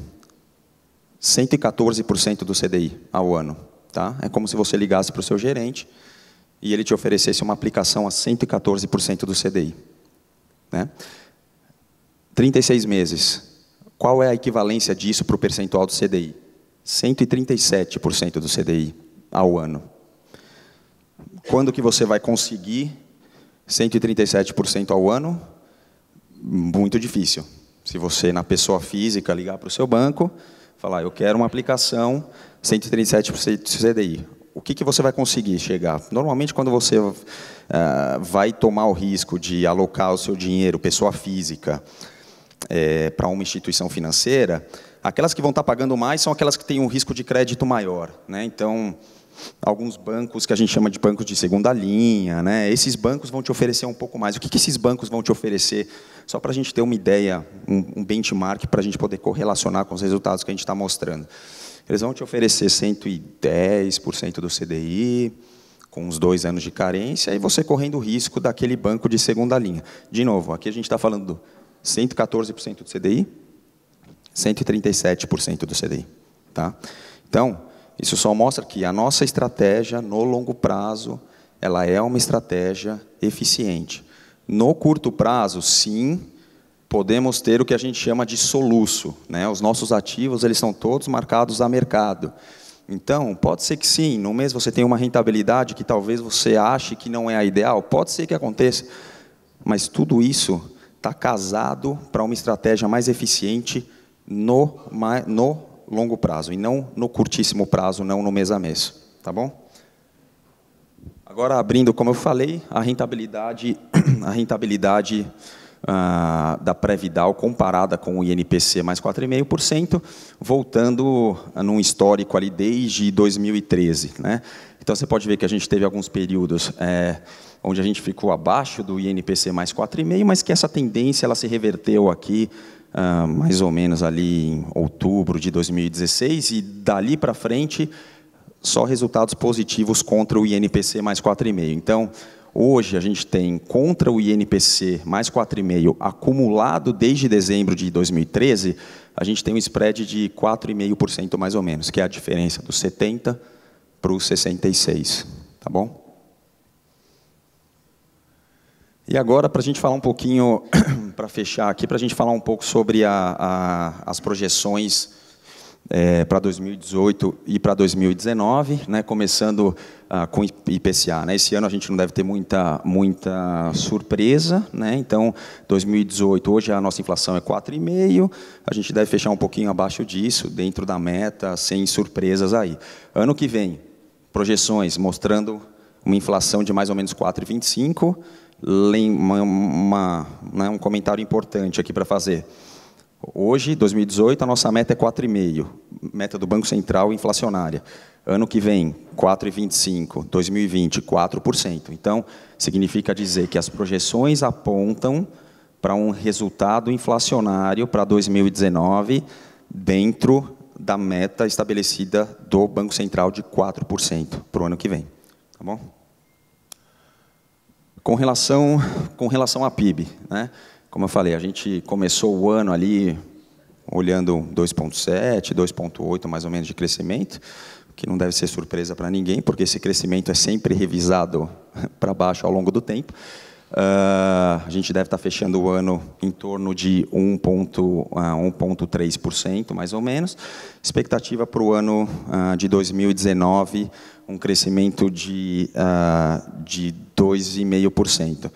114% do CDI ao ano. Tá? É como se você ligasse para o seu gerente e ele te oferecesse uma aplicação a 114% do CDI. Né? 36 meses. Qual é a equivalência disso para o percentual do CDI? 137% do CDI ao ano. Quando que você vai conseguir 137% ao ano? Muito difícil. Se você, na pessoa física, ligar para o seu banco, falar, eu quero uma aplicação 137% do CDI. O que você vai conseguir chegar? Normalmente, quando você vai tomar o risco de alocar o seu dinheiro, pessoa física, para uma instituição financeira, aquelas que vão estar pagando mais são aquelas que têm um risco de crédito maior. Né? Então, alguns bancos que a gente chama de bancos de segunda linha, né? Esses bancos vão te oferecer um pouco mais. O que esses bancos vão te oferecer? Só para a gente ter uma ideia, um benchmark, para a gente poder correlacionar com os resultados que a gente está mostrando. Eles vão te oferecer 110% do CDI, com uns 2 anos de carência, e você correndo o risco daquele banco de segunda linha. De novo, aqui a gente está falando do 114% do CDI, 137% do CDI. Tá? Então, isso só mostra que a nossa estratégia, no longo prazo, ela é uma estratégia eficiente. No curto prazo, sim, podemos ter o que a gente chama de soluço. Né? Os nossos ativos eles são todos marcados a mercado. Então, pode ser que sim, no mês você tenha uma rentabilidade que talvez você ache que não é a ideal, pode ser que aconteça, mas tudo isso está casado para uma estratégia mais eficiente no longo prazo, e não no curtíssimo prazo, não no mês a mês. Tá bom? Agora, abrindo, como eu falei, a rentabilidade da Previdal comparada com o INPC mais 4,5%, voltando num histórico ali desde 2013. Né? Então, você pode ver que a gente teve alguns períodos onde a gente ficou abaixo do INPC mais 4,5%, mas que essa tendência ela se reverteu aqui, mais ou menos ali em outubro de 2016, e dali para frente, só resultados positivos contra o INPC mais 4,5%. Então, hoje a gente tem contra o INPC mais 4,5% acumulado desde dezembro de 2013, a gente tem um spread de 4,5% mais ou menos, que é a diferença dos 70 para os 66. Tá bom? E agora, para a gente falar um pouquinho, para fechar aqui, para a gente falar um pouco sobre as projeções para 2018 e para 2019, né, começando com IPCA. Né? Esse ano a gente não deve ter muita surpresa. Né? Então, 2018, hoje a nossa inflação é 4,5%, a gente deve fechar um pouquinho abaixo disso, dentro da meta, sem surpresas aí. Ano que vem, projeções mostrando uma inflação de mais ou menos 4,25%, um comentário importante aqui para fazer. Hoje, 2018, a nossa meta é 4,5%, meta do Banco Central inflacionária. Ano que vem, 4,25%, 2020, 4%. Então, significa dizer que as projeções apontam para um resultado inflacionário para 2019 dentro da meta estabelecida do Banco Central de 4% para o ano que vem. Tá bom? Com relação à PIB, né? Como eu falei, a gente começou o ano ali olhando 2,7, 2,8 mais ou menos de crescimento, que não deve ser surpresa para ninguém, porque esse crescimento é sempre revisado para baixo ao longo do tempo. A gente deve estar fechando o ano em torno de 1,3%, mais ou menos. Expectativa para o ano de 2019, um crescimento de 2,5%.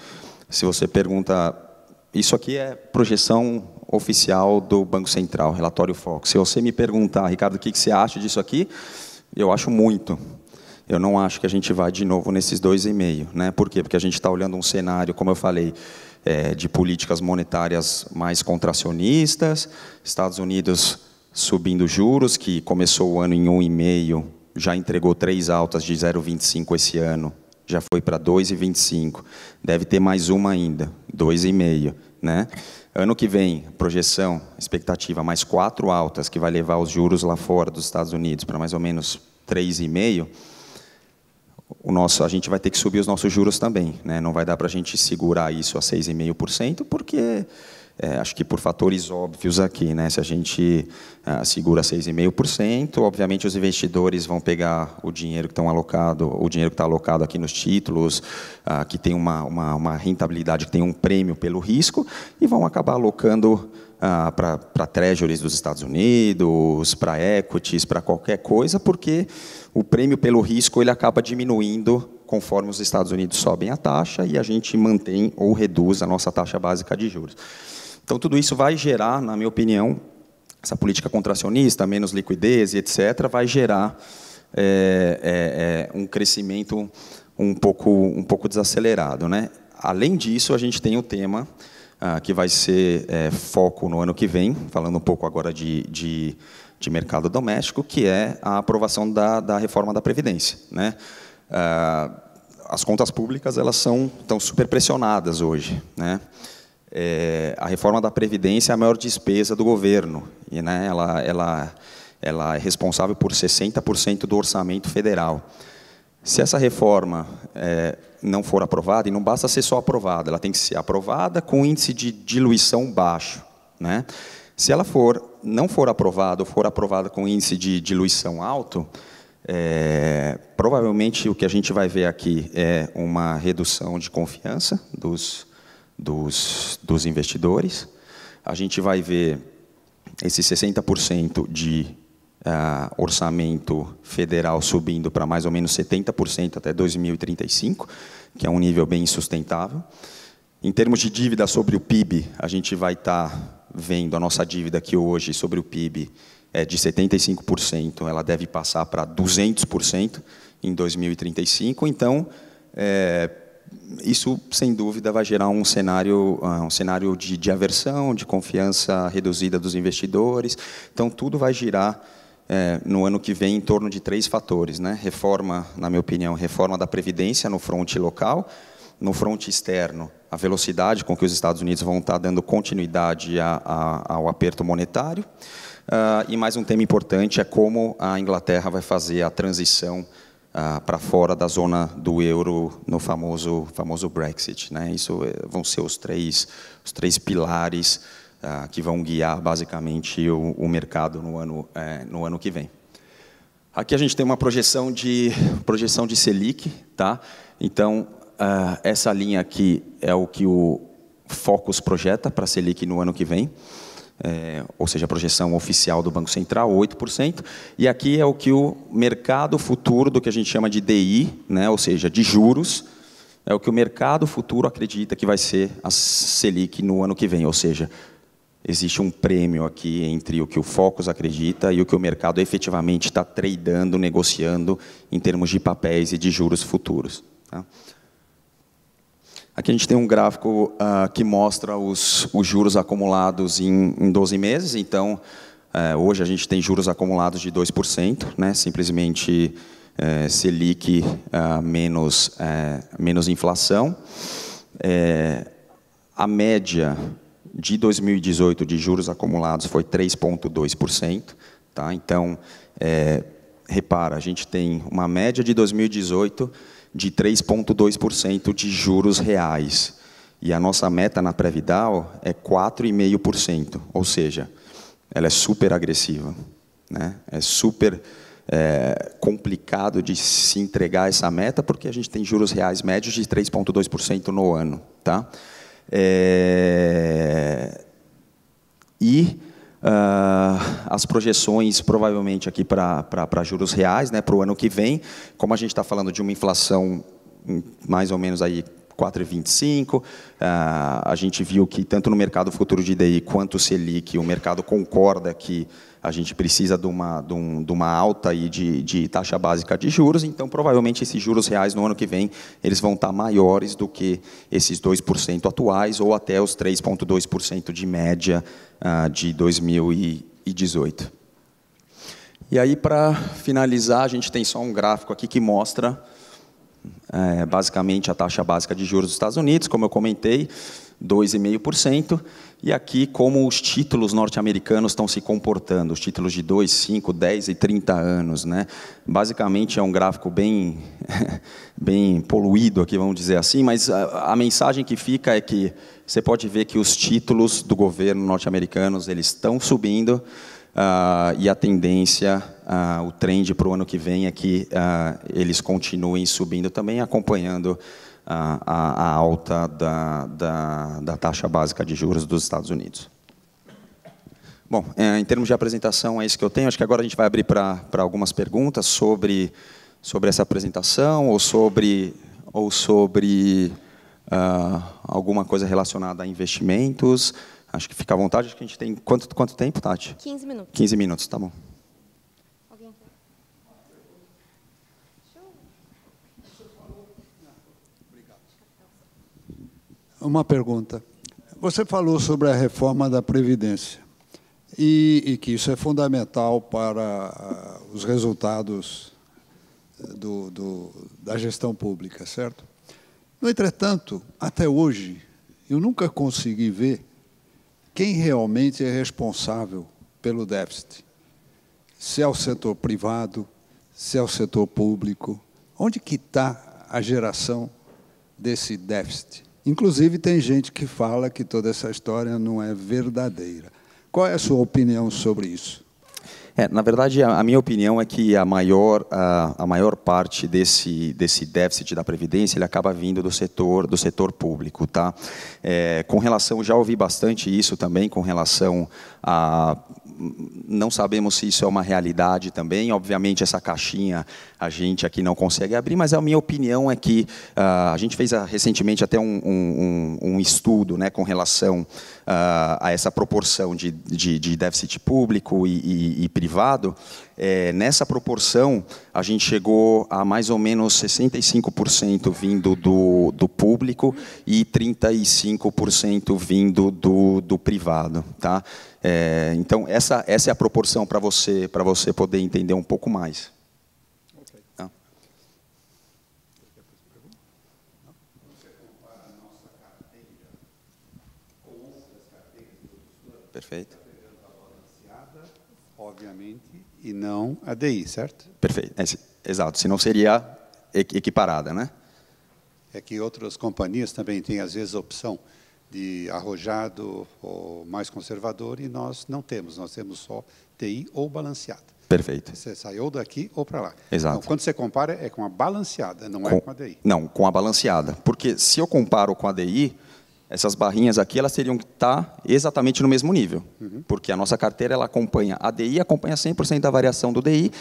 Se você pergunta, isso aqui é projeção oficial do Banco Central, relatório Focus. Se você me perguntar, Ricardo, o que você acha disso aqui? Eu acho muito. Eu não acho que a gente vai de novo nesses 2,5%, né? Por quê? Porque a gente está olhando um cenário, como eu falei, de políticas monetárias mais contracionistas, Estados Unidos subindo juros, que começou o ano em 1,5%, já entregou 3 altas de 0,25 esse ano, já foi para 2,25, deve ter mais uma ainda, 2,5%, né? Ano que vem, projeção, expectativa, mais 4 altas, que vai levar os juros lá fora dos Estados Unidos para mais ou menos 3,5%. A gente vai ter que subir os nossos juros também, né? Não vai dar para a gente segurar isso a 6,5%, porque acho que por fatores óbvios aqui, né? Se a gente segura 6,5%, obviamente os investidores vão pegar o dinheiro que está alocado aqui nos títulos, que tem uma rentabilidade, que tem um prêmio pelo risco, e vão acabar alocando para treasuries dos Estados Unidos, para equities, para qualquer coisa, porque o prêmio pelo risco ele acaba diminuindo conforme os Estados Unidos sobem a taxa e a gente mantém ou reduz a nossa taxa básica de juros. Então, tudo isso vai gerar, na minha opinião, essa política contracionista, menos liquidez e etc., vai gerar um crescimento um pouco desacelerado, né? Além disso, a gente tem o tema que vai ser foco no ano que vem, falando um pouco agora de mercado doméstico, que é a aprovação da reforma da Previdência, né? As contas públicas elas estão super pressionadas hoje, né? A reforma da Previdência é a maior despesa do governo, e, né, ela é responsável por 60% do orçamento federal. Se essa reforma não for aprovada, e não basta ser só aprovada, ela tem que ser aprovada com índice de diluição baixo, né? Se ela não for aprovada, ou for aprovada com índice de diluição alto, provavelmente o que a gente vai ver aqui é uma redução de confiança dos investidores. A gente vai ver esse 60% de orçamento federal subindo para mais ou menos 70% até 2035, que é um nível bem insustentável. Em termos de dívida sobre o PIB, a gente vai estar vendo a nossa dívida aqui hoje sobre o PIB de 75%, ela deve passar para 200% em 2035. Então, isso, sem dúvida, vai gerar um cenário de aversão, de confiança reduzida dos investidores. Então, tudo vai girar no ano que vem em torno de 3 fatores, né? Reforma, na minha opinião, reforma da Previdência no fronte local, no fronte externo, a velocidade com que os Estados Unidos vão estar dando continuidade ao aperto monetário. E mais um tema importante é como a Inglaterra vai fazer a transição para fora da zona do euro no famoso Brexit, né? Isso vão ser os três pilares que vão guiar basicamente o mercado no ano que vem. Aqui a gente tem uma projeção de Selic, tá? Então essa linha aqui é o que o Focus projeta para a Selic no ano que vem. Ou seja, a projeção oficial do Banco Central, 8%, e aqui é o que o mercado futuro, do que a gente chama de DI, né, ou seja, de juros, é o que o mercado futuro acredita que vai ser a Selic no ano que vem, ou seja, existe um prêmio aqui entre o que o Focus acredita e o que o mercado efetivamente está tradando, negociando em termos de papéis e de juros futuros, tá? Aqui a gente tem um gráfico que mostra os juros acumulados em 12 meses. Então, hoje a gente tem juros acumulados de 2%, né? Simplesmente Selic menos inflação. A média de 2018 de juros acumulados foi 3,2%. Tá? Então, repara, a gente tem uma média de 2018 de 3,2% de juros reais. E a nossa meta na Previdal é 4,5%, ou seja, ela é super agressiva, né? É super complicado de se entregar essa meta, porque a gente tem juros reais médios de 3,2% no ano. Tá? As projeções, provavelmente, aqui para juros reais, né, para o ano que vem, como a gente está falando de uma inflação mais ou menos aí 4,25, a gente viu que tanto no mercado futuro de DI quanto o Selic, o mercado concorda que a gente precisa de uma alta aí de taxa básica de juros, então provavelmente esses juros reais no ano que vem eles vão estar maiores do que esses 2% atuais ou até os 3,2% de média de 2018. E aí, para finalizar, a gente tem só um gráfico aqui que mostra basicamente a taxa básica de juros dos Estados Unidos, como eu comentei, 2,5%, e aqui como os títulos norte-americanos estão se comportando, os títulos de 2, 5, 10 e 30 anos. Né? Basicamente é um gráfico bem, bem poluído, aqui, vamos dizer assim, mas a mensagem que fica é que você pode ver que os títulos do governo norte-americanos eles estão subindo, e a tendência, o trend para o ano que vem é que eles continuem subindo também, acompanhando a alta da taxa básica de juros dos Estados Unidos. Bom, em termos de apresentação, é isso que eu tenho. Acho que agora a gente vai abrir para algumas perguntas sobre essa apresentação ou sobre alguma coisa relacionada a investimentos. Acho que fica à vontade. Acho que a gente tem quanto tempo, Tati? 15 minutos. 15 minutos, tá bom. Alguém quer? Uma pergunta. Você falou sobre a reforma da Previdência e que isso é fundamental para os resultados da gestão pública, certo? No entretanto, até hoje, eu nunca consegui ver quem realmente é responsável pelo déficit. Se é o setor privado, se é o setor público, onde que está a geração desse déficit? Inclusive, tem gente que fala que toda essa história não é verdadeira. Qual é a sua opinião sobre isso? Na verdade, a minha opinião é que a maior parte desse déficit da Previdência ele acaba vindo do setor público. Tá? Com relação, já ouvi bastante isso também, com relação a... Não sabemos se isso é uma realidade também. Obviamente, essa caixinha a gente aqui não consegue abrir, mas a minha opinião é que a gente fez recentemente até um estudo, né, com relação a essa proporção de déficit público e privado. Nessa proporção, a gente chegou a mais ou menos 65% vindo do público e 35% vindo do privado. Tá? Então, essa é a proporção para você poder entender um pouco mais. Tá? Perfeito. Obviamente, e não a DI, certo? Perfeito. Exato, senão seria equiparada, né? É que outras companhias também têm, às vezes, a opção de arrojado ou mais conservador, e nós não temos. Nós temos só TI ou balanceada. Perfeito. Você saiu daqui ou para lá. Exato. Então, quando você compara, é com a balanceada, não é com a DI. Não, com a balanceada. Porque se eu comparo com a DI, essas barrinhas aqui elas teriam que estar exatamente no mesmo nível. Porque a nossa carteira ela acompanha, a DI acompanha 100% da variação do DI,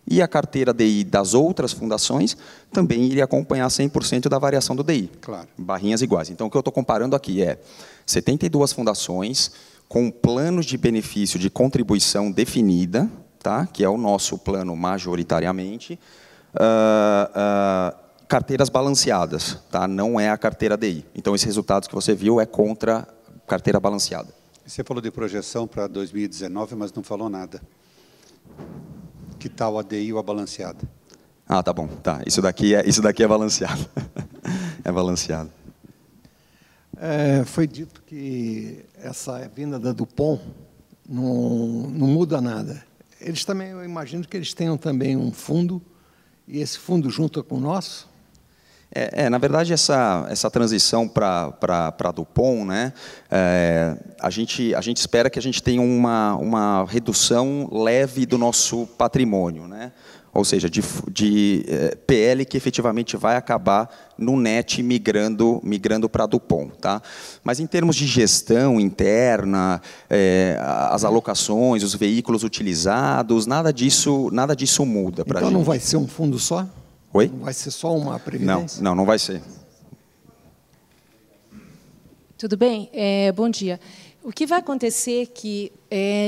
e a carteira DI das outras fundações também iria acompanhar 100% da variação do DI. Claro. Barrinhas iguais. Então, o que eu estou comparando aqui é 72 fundações com planos de benefício de contribuição definida, tá? Que é o nosso plano majoritariamente, carteiras balanceadas, tá? Não é a carteira DI. Então, esses resultados que você viu é contra carteira balanceada. Você falou de projeção para 2019, mas não falou nada. Que tal a DI ou a balanceada? Ah, tá bom. Tá. Isso daqui é balanceado. É balanceado. Foi dito que essa vinda da Dupont não muda nada. Eles também, eu imagino que eles tenham também um fundo, e esse fundo junta com o nosso? Na verdade, essa transição para a Dupont, né, a gente espera que a gente tenha uma redução leve do nosso patrimônio. Né? ou seja, de PL que efetivamente vai acabar no NET migrando para a Dupont. Tá? Mas em termos de gestão interna, as alocações, os veículos utilizados, nada disso muda para a gente. Então não vai ser um fundo só? Oi? Não vai ser só uma previdência? Não vai ser. Tudo bem? Bom dia. O que vai acontecer é que,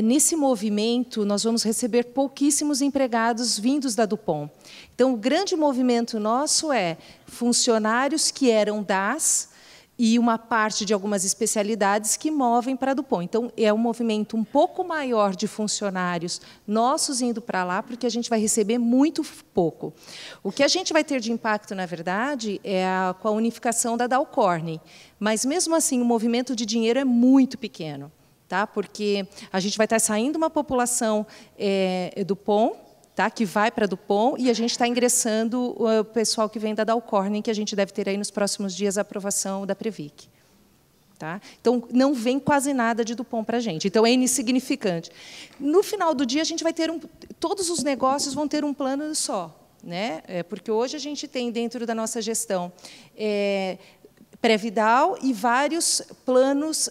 nesse movimento, nós vamos receber pouquíssimos empregados vindos da Dupont. Então, o grande movimento nosso é funcionários que eram DAS e uma parte de algumas especialidades que movem para a Dupont. Então, é um movimento um pouco maior de funcionários nossos indo para lá, porque a gente vai receber muito pouco. O que a gente vai ter de impacto, na verdade, com a unificação da Dow Corning. Mas, mesmo assim, o movimento de dinheiro é muito pequeno, tá? Porque a gente vai estar saindo uma população Dupont, tá? Que vai para a Dupont, e a gente está ingressando o pessoal que vem da Dow Corning, que a gente deve ter aí nos próximos dias a aprovação da Previc. Tá? Então, não vem quase nada de Dupont para a gente. Então, é insignificante. No final do dia, a gente vai ter todos os negócios vão ter um plano só, né? Porque hoje a gente tem, dentro da nossa gestão, pré-Vidal e vários planos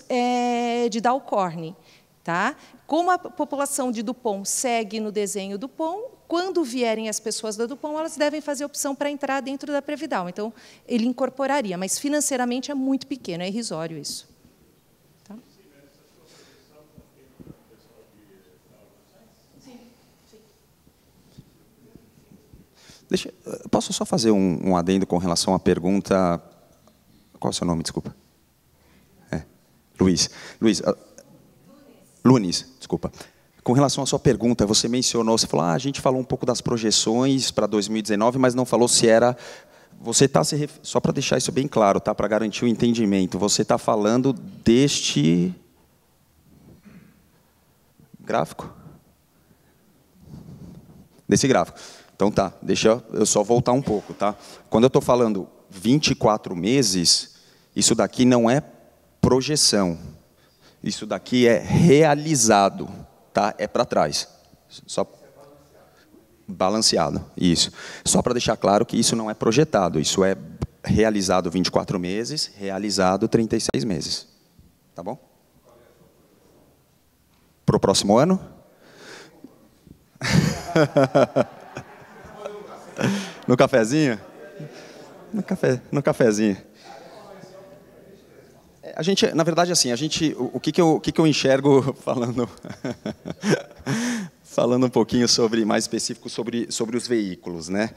de Dow Corning. Tá? Como a população de Dupont segue no desenho Dupont, quando vierem as pessoas da Dupont, elas devem fazer opção para entrar dentro da Previdal. Então, ele incorporaria, mas financeiramente é muito pequeno, é irrisório isso. Tá? Posso só fazer um adendo com relação à pergunta... Qual é o seu nome, desculpa? Luiz, Lunes, desculpa. Com relação à sua pergunta, você mencionou, você falou, a gente falou um pouco das projeções para 2019, mas não falou se era... Você está só para deixar isso bem claro, tá? Para garantir o entendimento, você está falando deste gráfico? Desse gráfico. Então tá, deixa eu só voltar um pouco, tá? Quando eu estou falando 24 meses, isso daqui não é projeção. Isso daqui é realizado, tá? É para trás. Só balanceado, isso. Só para deixar claro que isso não é projetado, isso é realizado 24 meses, realizado 36 meses. Tá bom? Para o próximo ano? No cafezinho? No cafezinho. A gente, na verdade, assim, o que eu enxergo falando um pouquinho mais específico sobre os veículos, né?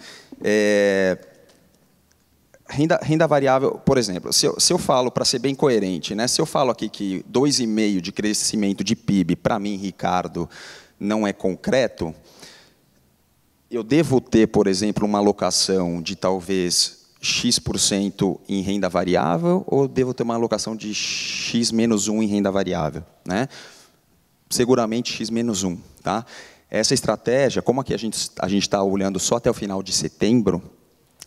Renda variável, por exemplo, se eu falo, para ser bem coerente, né? Se eu falo aqui que 2,5% de crescimento de PIB, para mim, Ricardo, não é concreto, eu devo ter, por exemplo, uma alocação de talvez X% em renda variável, ou devo ter uma alocação de X menos 1 em renda variável? Né? Seguramente X menos 1. Tá? Essa estratégia, como aqui a gente está olhando só até o final de setembro,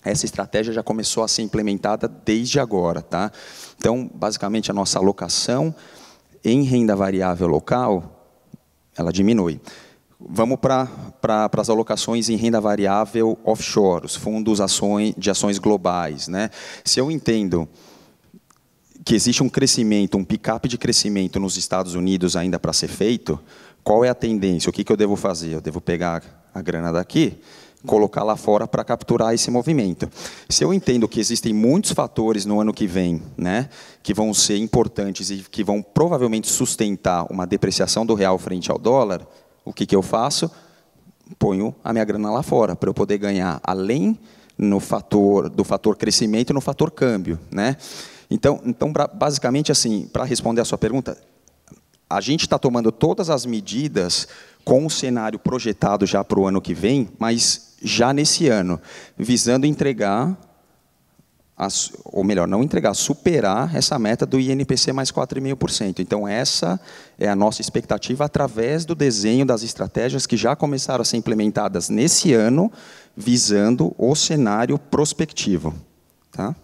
essa estratégia já começou a ser implementada desde agora. Tá? Então, basicamente, a nossa alocação em renda variável local, ela diminui. Vamos para as alocações em renda variável offshore, os fundos de ações globais. Né? Se eu entendo que existe um crescimento, um pick-up de crescimento nos Estados Unidos ainda para ser feito, qual é a tendência? O que eu devo fazer? Eu devo pegar a grana daqui, colocar lá fora para capturar esse movimento. Se eu entendo que existem muitos fatores no ano que vem, né, que vão ser importantes e que vão provavelmente sustentar uma depreciação do real frente ao dólar, o que eu faço? Ponho a minha grana lá fora, para eu poder ganhar além do fator crescimento e no fator câmbio. Né? Então basicamente, assim, para responder a sua pergunta, a gente está tomando todas as medidas com o cenário projetado já para o ano que vem, mas já nesse ano, visando entregar, ou melhor, não entregar, superar essa meta do INPC mais 4,5%. Então, essa é a nossa expectativa através do desenho das estratégias que já começaram a ser implementadas nesse ano, visando o cenário prospectivo. Tá?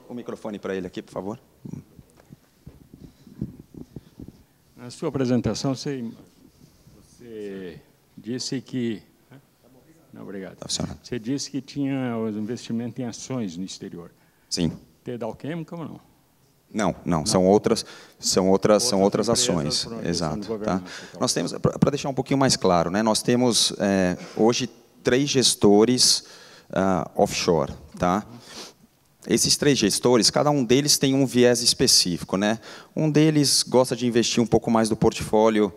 O microfone para ele aqui, por favor. Na sua apresentação, você disse que... Não, obrigado. Tá funcionando. Você disse que tinha os investimentos em ações no exterior. Sim. Tedalquímica ou não? Não. São outras ações. Exato. Tá? Nós temos, para deixar um pouquinho mais claro, né, nós temos hoje 3 gestores offshore. Tá? Esses 3 gestores, cada um deles tem um viés específico. Né? Um deles gosta de investir um pouco mais do portfólio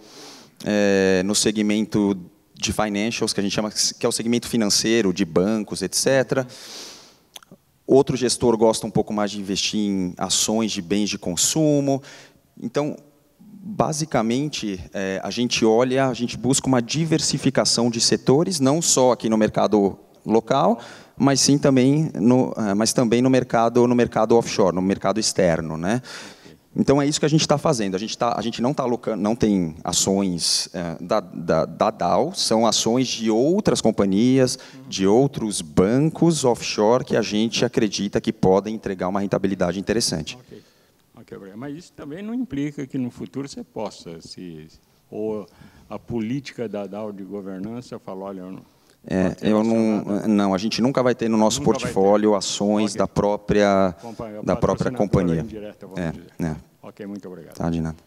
no segmento de financials, que a gente chama que é o segmento financeiro, de bancos, etc. Outro gestor gosta um pouco mais de investir em ações de bens de consumo. Então, basicamente, a gente busca uma diversificação de setores, não só aqui no mercado local, mas sim também no mercado offshore, no mercado externo, né? Então é isso que a gente está fazendo. A gente não está alocando, não tem ações da Dow, são ações de outras companhias, de outros bancos offshore que a gente acredita que podem entregar uma rentabilidade interessante. Ok, mas isso também não implica que no futuro você possa, ou a política da Dow de governança fala, olha, a gente nunca vai ter no nosso portfólio ações da própria companhia. Indireta, vamos dizer. Ok, muito obrigado. Tá, de nada.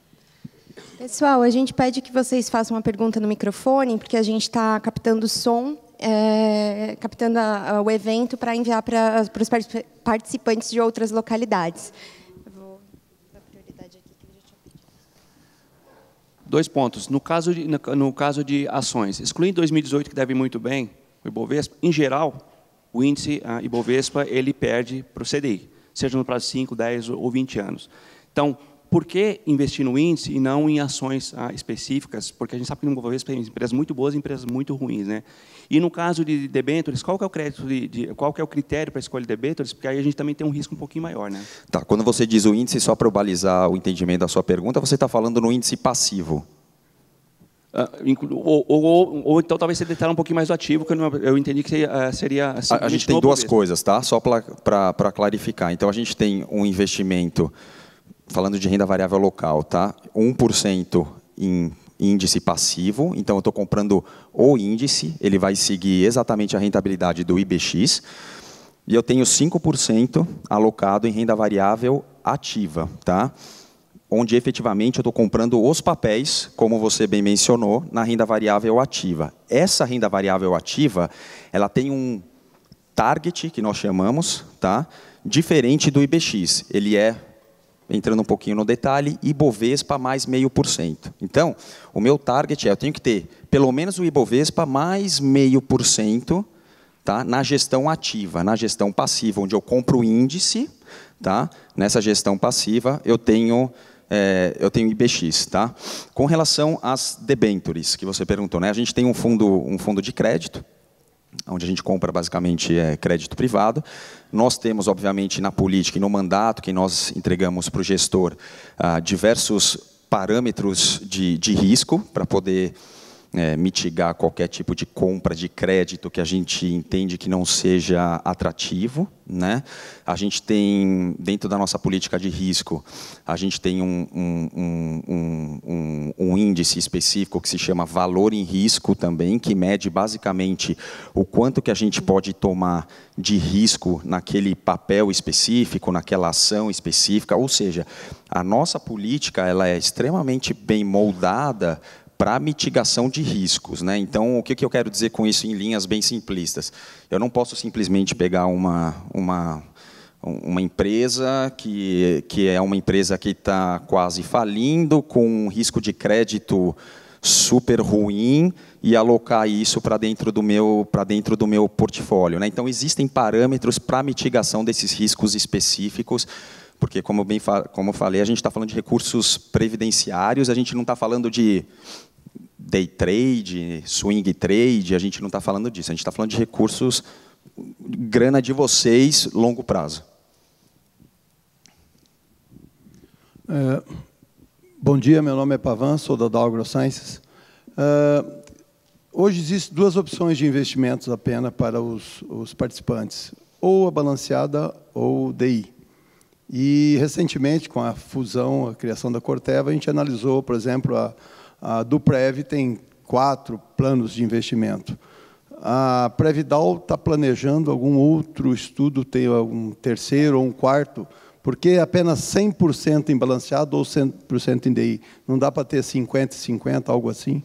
Pessoal, a gente pede que vocês façam uma pergunta no microfone, porque a gente está captando o som, captando o evento para enviar para os participantes de outras localidades. Eu vou dar prioridade aqui, que eu já tinha pedido. 2 pontos. No caso de ações, excluindo 2018, que deve ir muito bem, o Ibovespa, em geral, o índice Ibovespa ele perde para o CDI, seja no prazo de 5, 10 ou 20 anos. Então, por que investir no índice e não em ações específicas? Porque a gente sabe que no Ibovespa tem empresas muito boas e empresas muito ruins, né? E no caso de debêntures, qual que é o crédito qual que é o critério para a escolha de debêntures? Porque aí a gente também tem um risco um pouquinho maior, né? Tá, quando você diz o índice, só para eu balizar o entendimento da sua pergunta, você está falando no índice passivo. Ou então talvez você detalhe um pouquinho mais do ativo, que eu entendi que seria... A gente tem 2 coisas, tá? Só para clarificar. Então, a gente tem um investimento, falando de renda variável local, tá? 1% em índice passivo. Então, eu estou comprando o índice, ele vai seguir exatamente a rentabilidade do IBX. E eu tenho 5% alocado em renda variável ativa, tá? Onde efetivamente eu estou comprando os papéis, como você bem mencionou, na renda variável ativa. Essa renda variável ativa, ela tem um target, que nós chamamos, tá? Diferente do IBX. Ele entrando um pouquinho no detalhe, Ibovespa mais 0,5%. Então, o meu target eu tenho que ter pelo menos o Ibovespa mais 0,5%, tá? Na gestão ativa, na gestão passiva, onde eu compro o índice, tá? Nessa gestão passiva eu tenho IBX, tá? Com relação às debêntures que você perguntou, né? A gente tem um fundo de crédito, onde a gente compra basicamente crédito privado. Nós temos, obviamente, na política e no mandato que nós entregamos para o gestor diversos parâmetros de risco para poder mitigar qualquer tipo de compra de crédito que a gente entende que não seja atrativo, né? A gente tem, dentro da nossa política de risco, a gente tem um índice específico que se chama valor em risco também, que mede basicamente o quanto que a gente pode tomar de risco naquele papel específico, naquela ação específica, ou seja, a nossa política ela é extremamente bem moldada para mitigação de riscos, né? Então, o que eu quero dizer com isso em linhas bem simplistas? Eu não posso simplesmente pegar uma empresa que é uma empresa que está quase falindo, com um risco de crédito super ruim, e alocar isso para dentro do meu portfólio, né? Então, existem parâmetros para mitigação desses riscos específicos, porque, como eu falei, a gente está falando de recursos previdenciários, a gente não está falando de day trade, swing trade, a gente não está falando disso. A gente está falando de recursos, grana de vocês, longo prazo. Bom dia, meu nome é Pavan, sou da Dow AgroSciences. Hoje existem 2 opções de investimentos apenas para os participantes, ou a balanceada ou DI. E, recentemente, com a fusão, a criação da Corteva, a gente analisou, por exemplo, a Duprev tem 4 planos de investimento. A Previdal está planejando algum outro estudo, tem um terceiro ou um quarto, porque apenas 100% em balanceado ou 100% em DI. Não dá para ter 50-50, algo assim?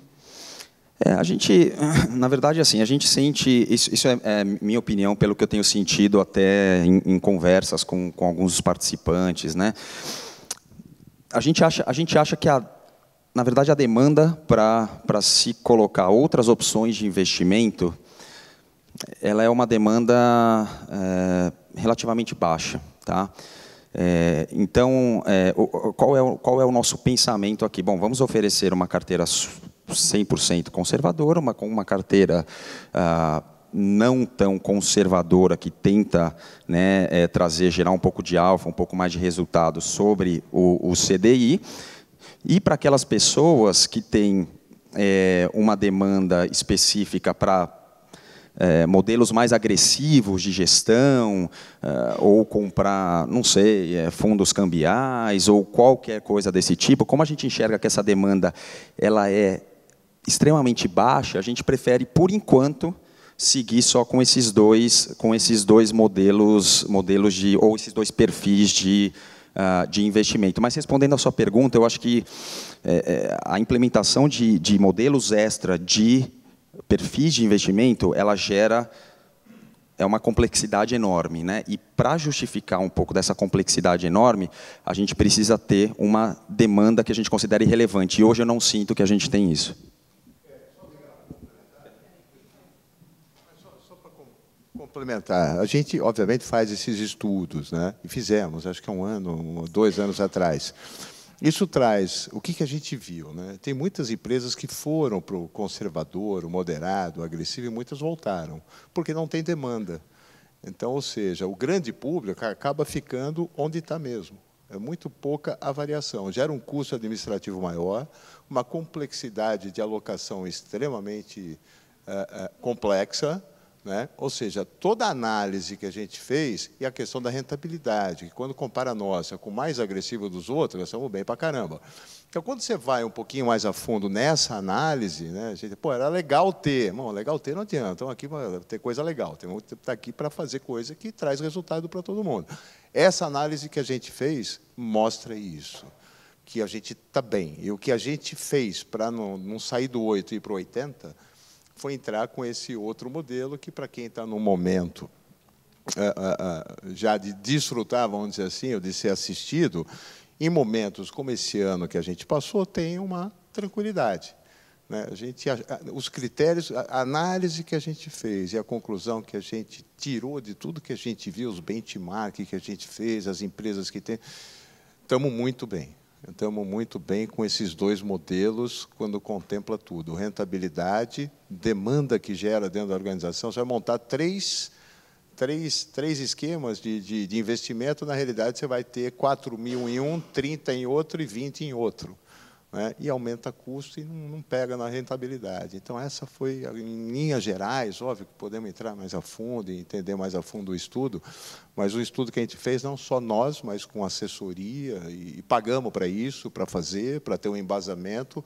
A gente, na verdade, assim, a gente sente, isso é minha opinião, pelo que eu tenho sentido até em conversas com alguns dos participantes, né? A gente acha que, na verdade, a demanda para se colocar outras opções de investimento, ela é uma demanda relativamente baixa, tá? Então, qual é o nosso pensamento aqui? Bom, vamos oferecer uma carteira 100% conservadora, com uma carteira não tão conservadora, que tenta, né, gerar um pouco de alfa, um pouco mais de resultado sobre o CDI, e para aquelas pessoas que têm uma demanda específica para modelos mais agressivos de gestão, ou comprar, não sei, fundos cambiais, ou qualquer coisa desse tipo, como a gente enxerga que essa demanda ela é extremamente baixa, a gente prefere, por enquanto, seguir só com esses dois modelos ou esses dois perfis de investimento. Mas, respondendo à sua pergunta, eu acho que a implementação de modelos extra de perfis de investimento, ela gera uma complexidade enorme, né? E para justificar um pouco dessa complexidade enorme, a gente precisa ter uma demanda que a gente considere relevante. E hoje eu não sinto que a gente tem isso. Só para complementar, a gente, obviamente, faz esses estudos, né? E fizemos, acho que 1 ano, 2 anos atrás. Isso traz o que a gente viu, né? Tem muitas empresas que foram para o conservador, o moderado, o agressivo, e muitas voltaram, porque não tem demanda. Então, ou seja, o grande público acaba ficando onde está mesmo. É muito pouca a variação. Gera um custo administrativo maior, uma complexidade de alocação extremamente complexa, né? Ou seja, toda a análise que a gente fez e a questão da rentabilidade, que quando compara a nossa com o mais agressivo dos outros, nós estamos bem para caramba. Então, quando você vai um pouquinho mais a fundo nessa análise, né, a gente, era legal ter. Bom, legal ter não adianta, estamos aqui para ter coisa legal, temos que estar aqui para fazer coisa que traz resultado para todo mundo. Essa análise que a gente fez mostra isso, que a gente está bem. E o que a gente fez para não sair do 8 e ir para o 80, foi entrar com esse outro modelo que, para quem está num momento já de desfrutar, vamos dizer assim, ou de ser assistido, em momentos como esse ano que a gente passou, tem uma tranquilidade, né? Os critérios, a análise que a gente fez e a conclusão que a gente tirou de tudo que a gente viu, os benchmarks que a gente fez, as empresas que tem, estamos muito bem. Estamos muito bem com esses dois modelos quando contempla tudo. Rentabilidade, demanda que gera dentro da organização. Você vai montar três esquemas de investimento. Na realidade, você vai ter 4.000 em um, 30 em outro e 20 em outro, né? E aumenta custo e não pega na rentabilidade. Então, essa foi, em linhas gerais, óbvio que podemos entrar mais a fundo e entender mais a fundo o estudo, mas o estudo que a gente fez, não só nós, mas com assessoria, e pagamos para isso, para fazer, para ter um embasamento,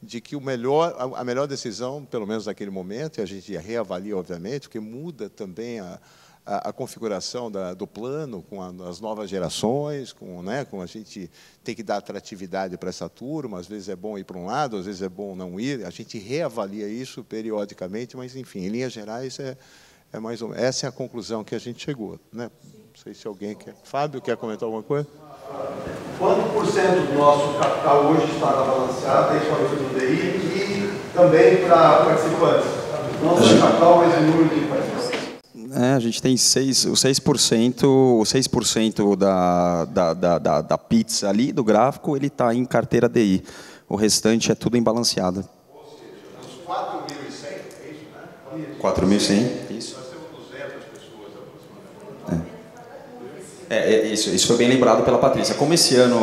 de que a melhor decisão, pelo menos naquele momento, e a gente reavalia, obviamente, porque muda também a configuração do plano com as novas gerações, com a gente tem que dar atratividade para essa turma, às vezes é bom ir para um lado, às vezes é bom não ir, a gente reavalia isso periodicamente, mas, enfim, em linhas gerais, é mais ou menos, essa é a conclusão que a gente chegou, né? Não sei se alguém quer... Fábio, quer comentar alguma coisa? Quanto por cento do nosso capital hoje está na balanceada, principalmente do DI, e também para participantes? Não só capital, mas o número de participantes. A gente tem 6% da pizza ali, do gráfico, ele está em carteira DI. O restante é tudo em balanceada. Ou seja, uns 4.100, é isso, né? 4.100, isso. Nós temos 200 pessoas aproximadamente. Isso foi bem lembrado pela Patrícia. Como esse ano...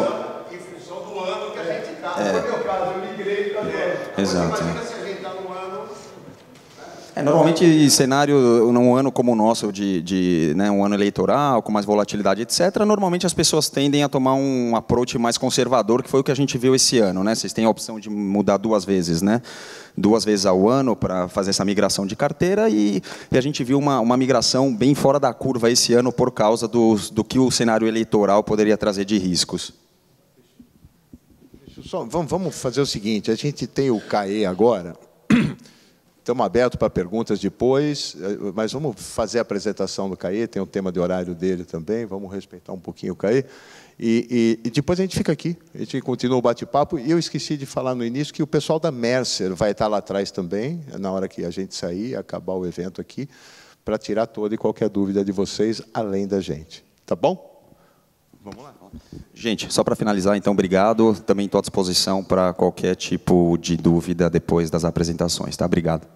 Em função do ano que a gente está. No meu caso, eu migrei para dentro. Exato. Imagina se a gente está no ano... Normalmente, cenário num ano como o nosso, né, um ano eleitoral, com mais volatilidade, etc., normalmente as pessoas tendem a tomar um approach mais conservador, que foi o que a gente viu esse ano. Né? Vocês têm a opção de mudar 2 vezes, né? 2 vezes ao ano para fazer essa migração de carteira, e a gente viu uma migração bem fora da curva esse ano por causa do que o cenário eleitoral poderia trazer de riscos. Vamos fazer o seguinte, a gente tem o CAE agora, estamos abertos para perguntas depois, mas vamos fazer a apresentação do CAE, tem o tema de horário dele também, vamos respeitar um pouquinho o CAE, e depois a gente fica aqui, a gente continua o bate-papo, e eu esqueci de falar no início que o pessoal da Mercer vai estar lá atrás também, na hora que a gente sair, acabar o evento aqui, para tirar toda e qualquer dúvida de vocês, além da gente. Tá bom? Vamos lá. Gente, só para finalizar, então, obrigado. Também estou à disposição para qualquer tipo de dúvida depois das apresentações. Tá? Obrigado.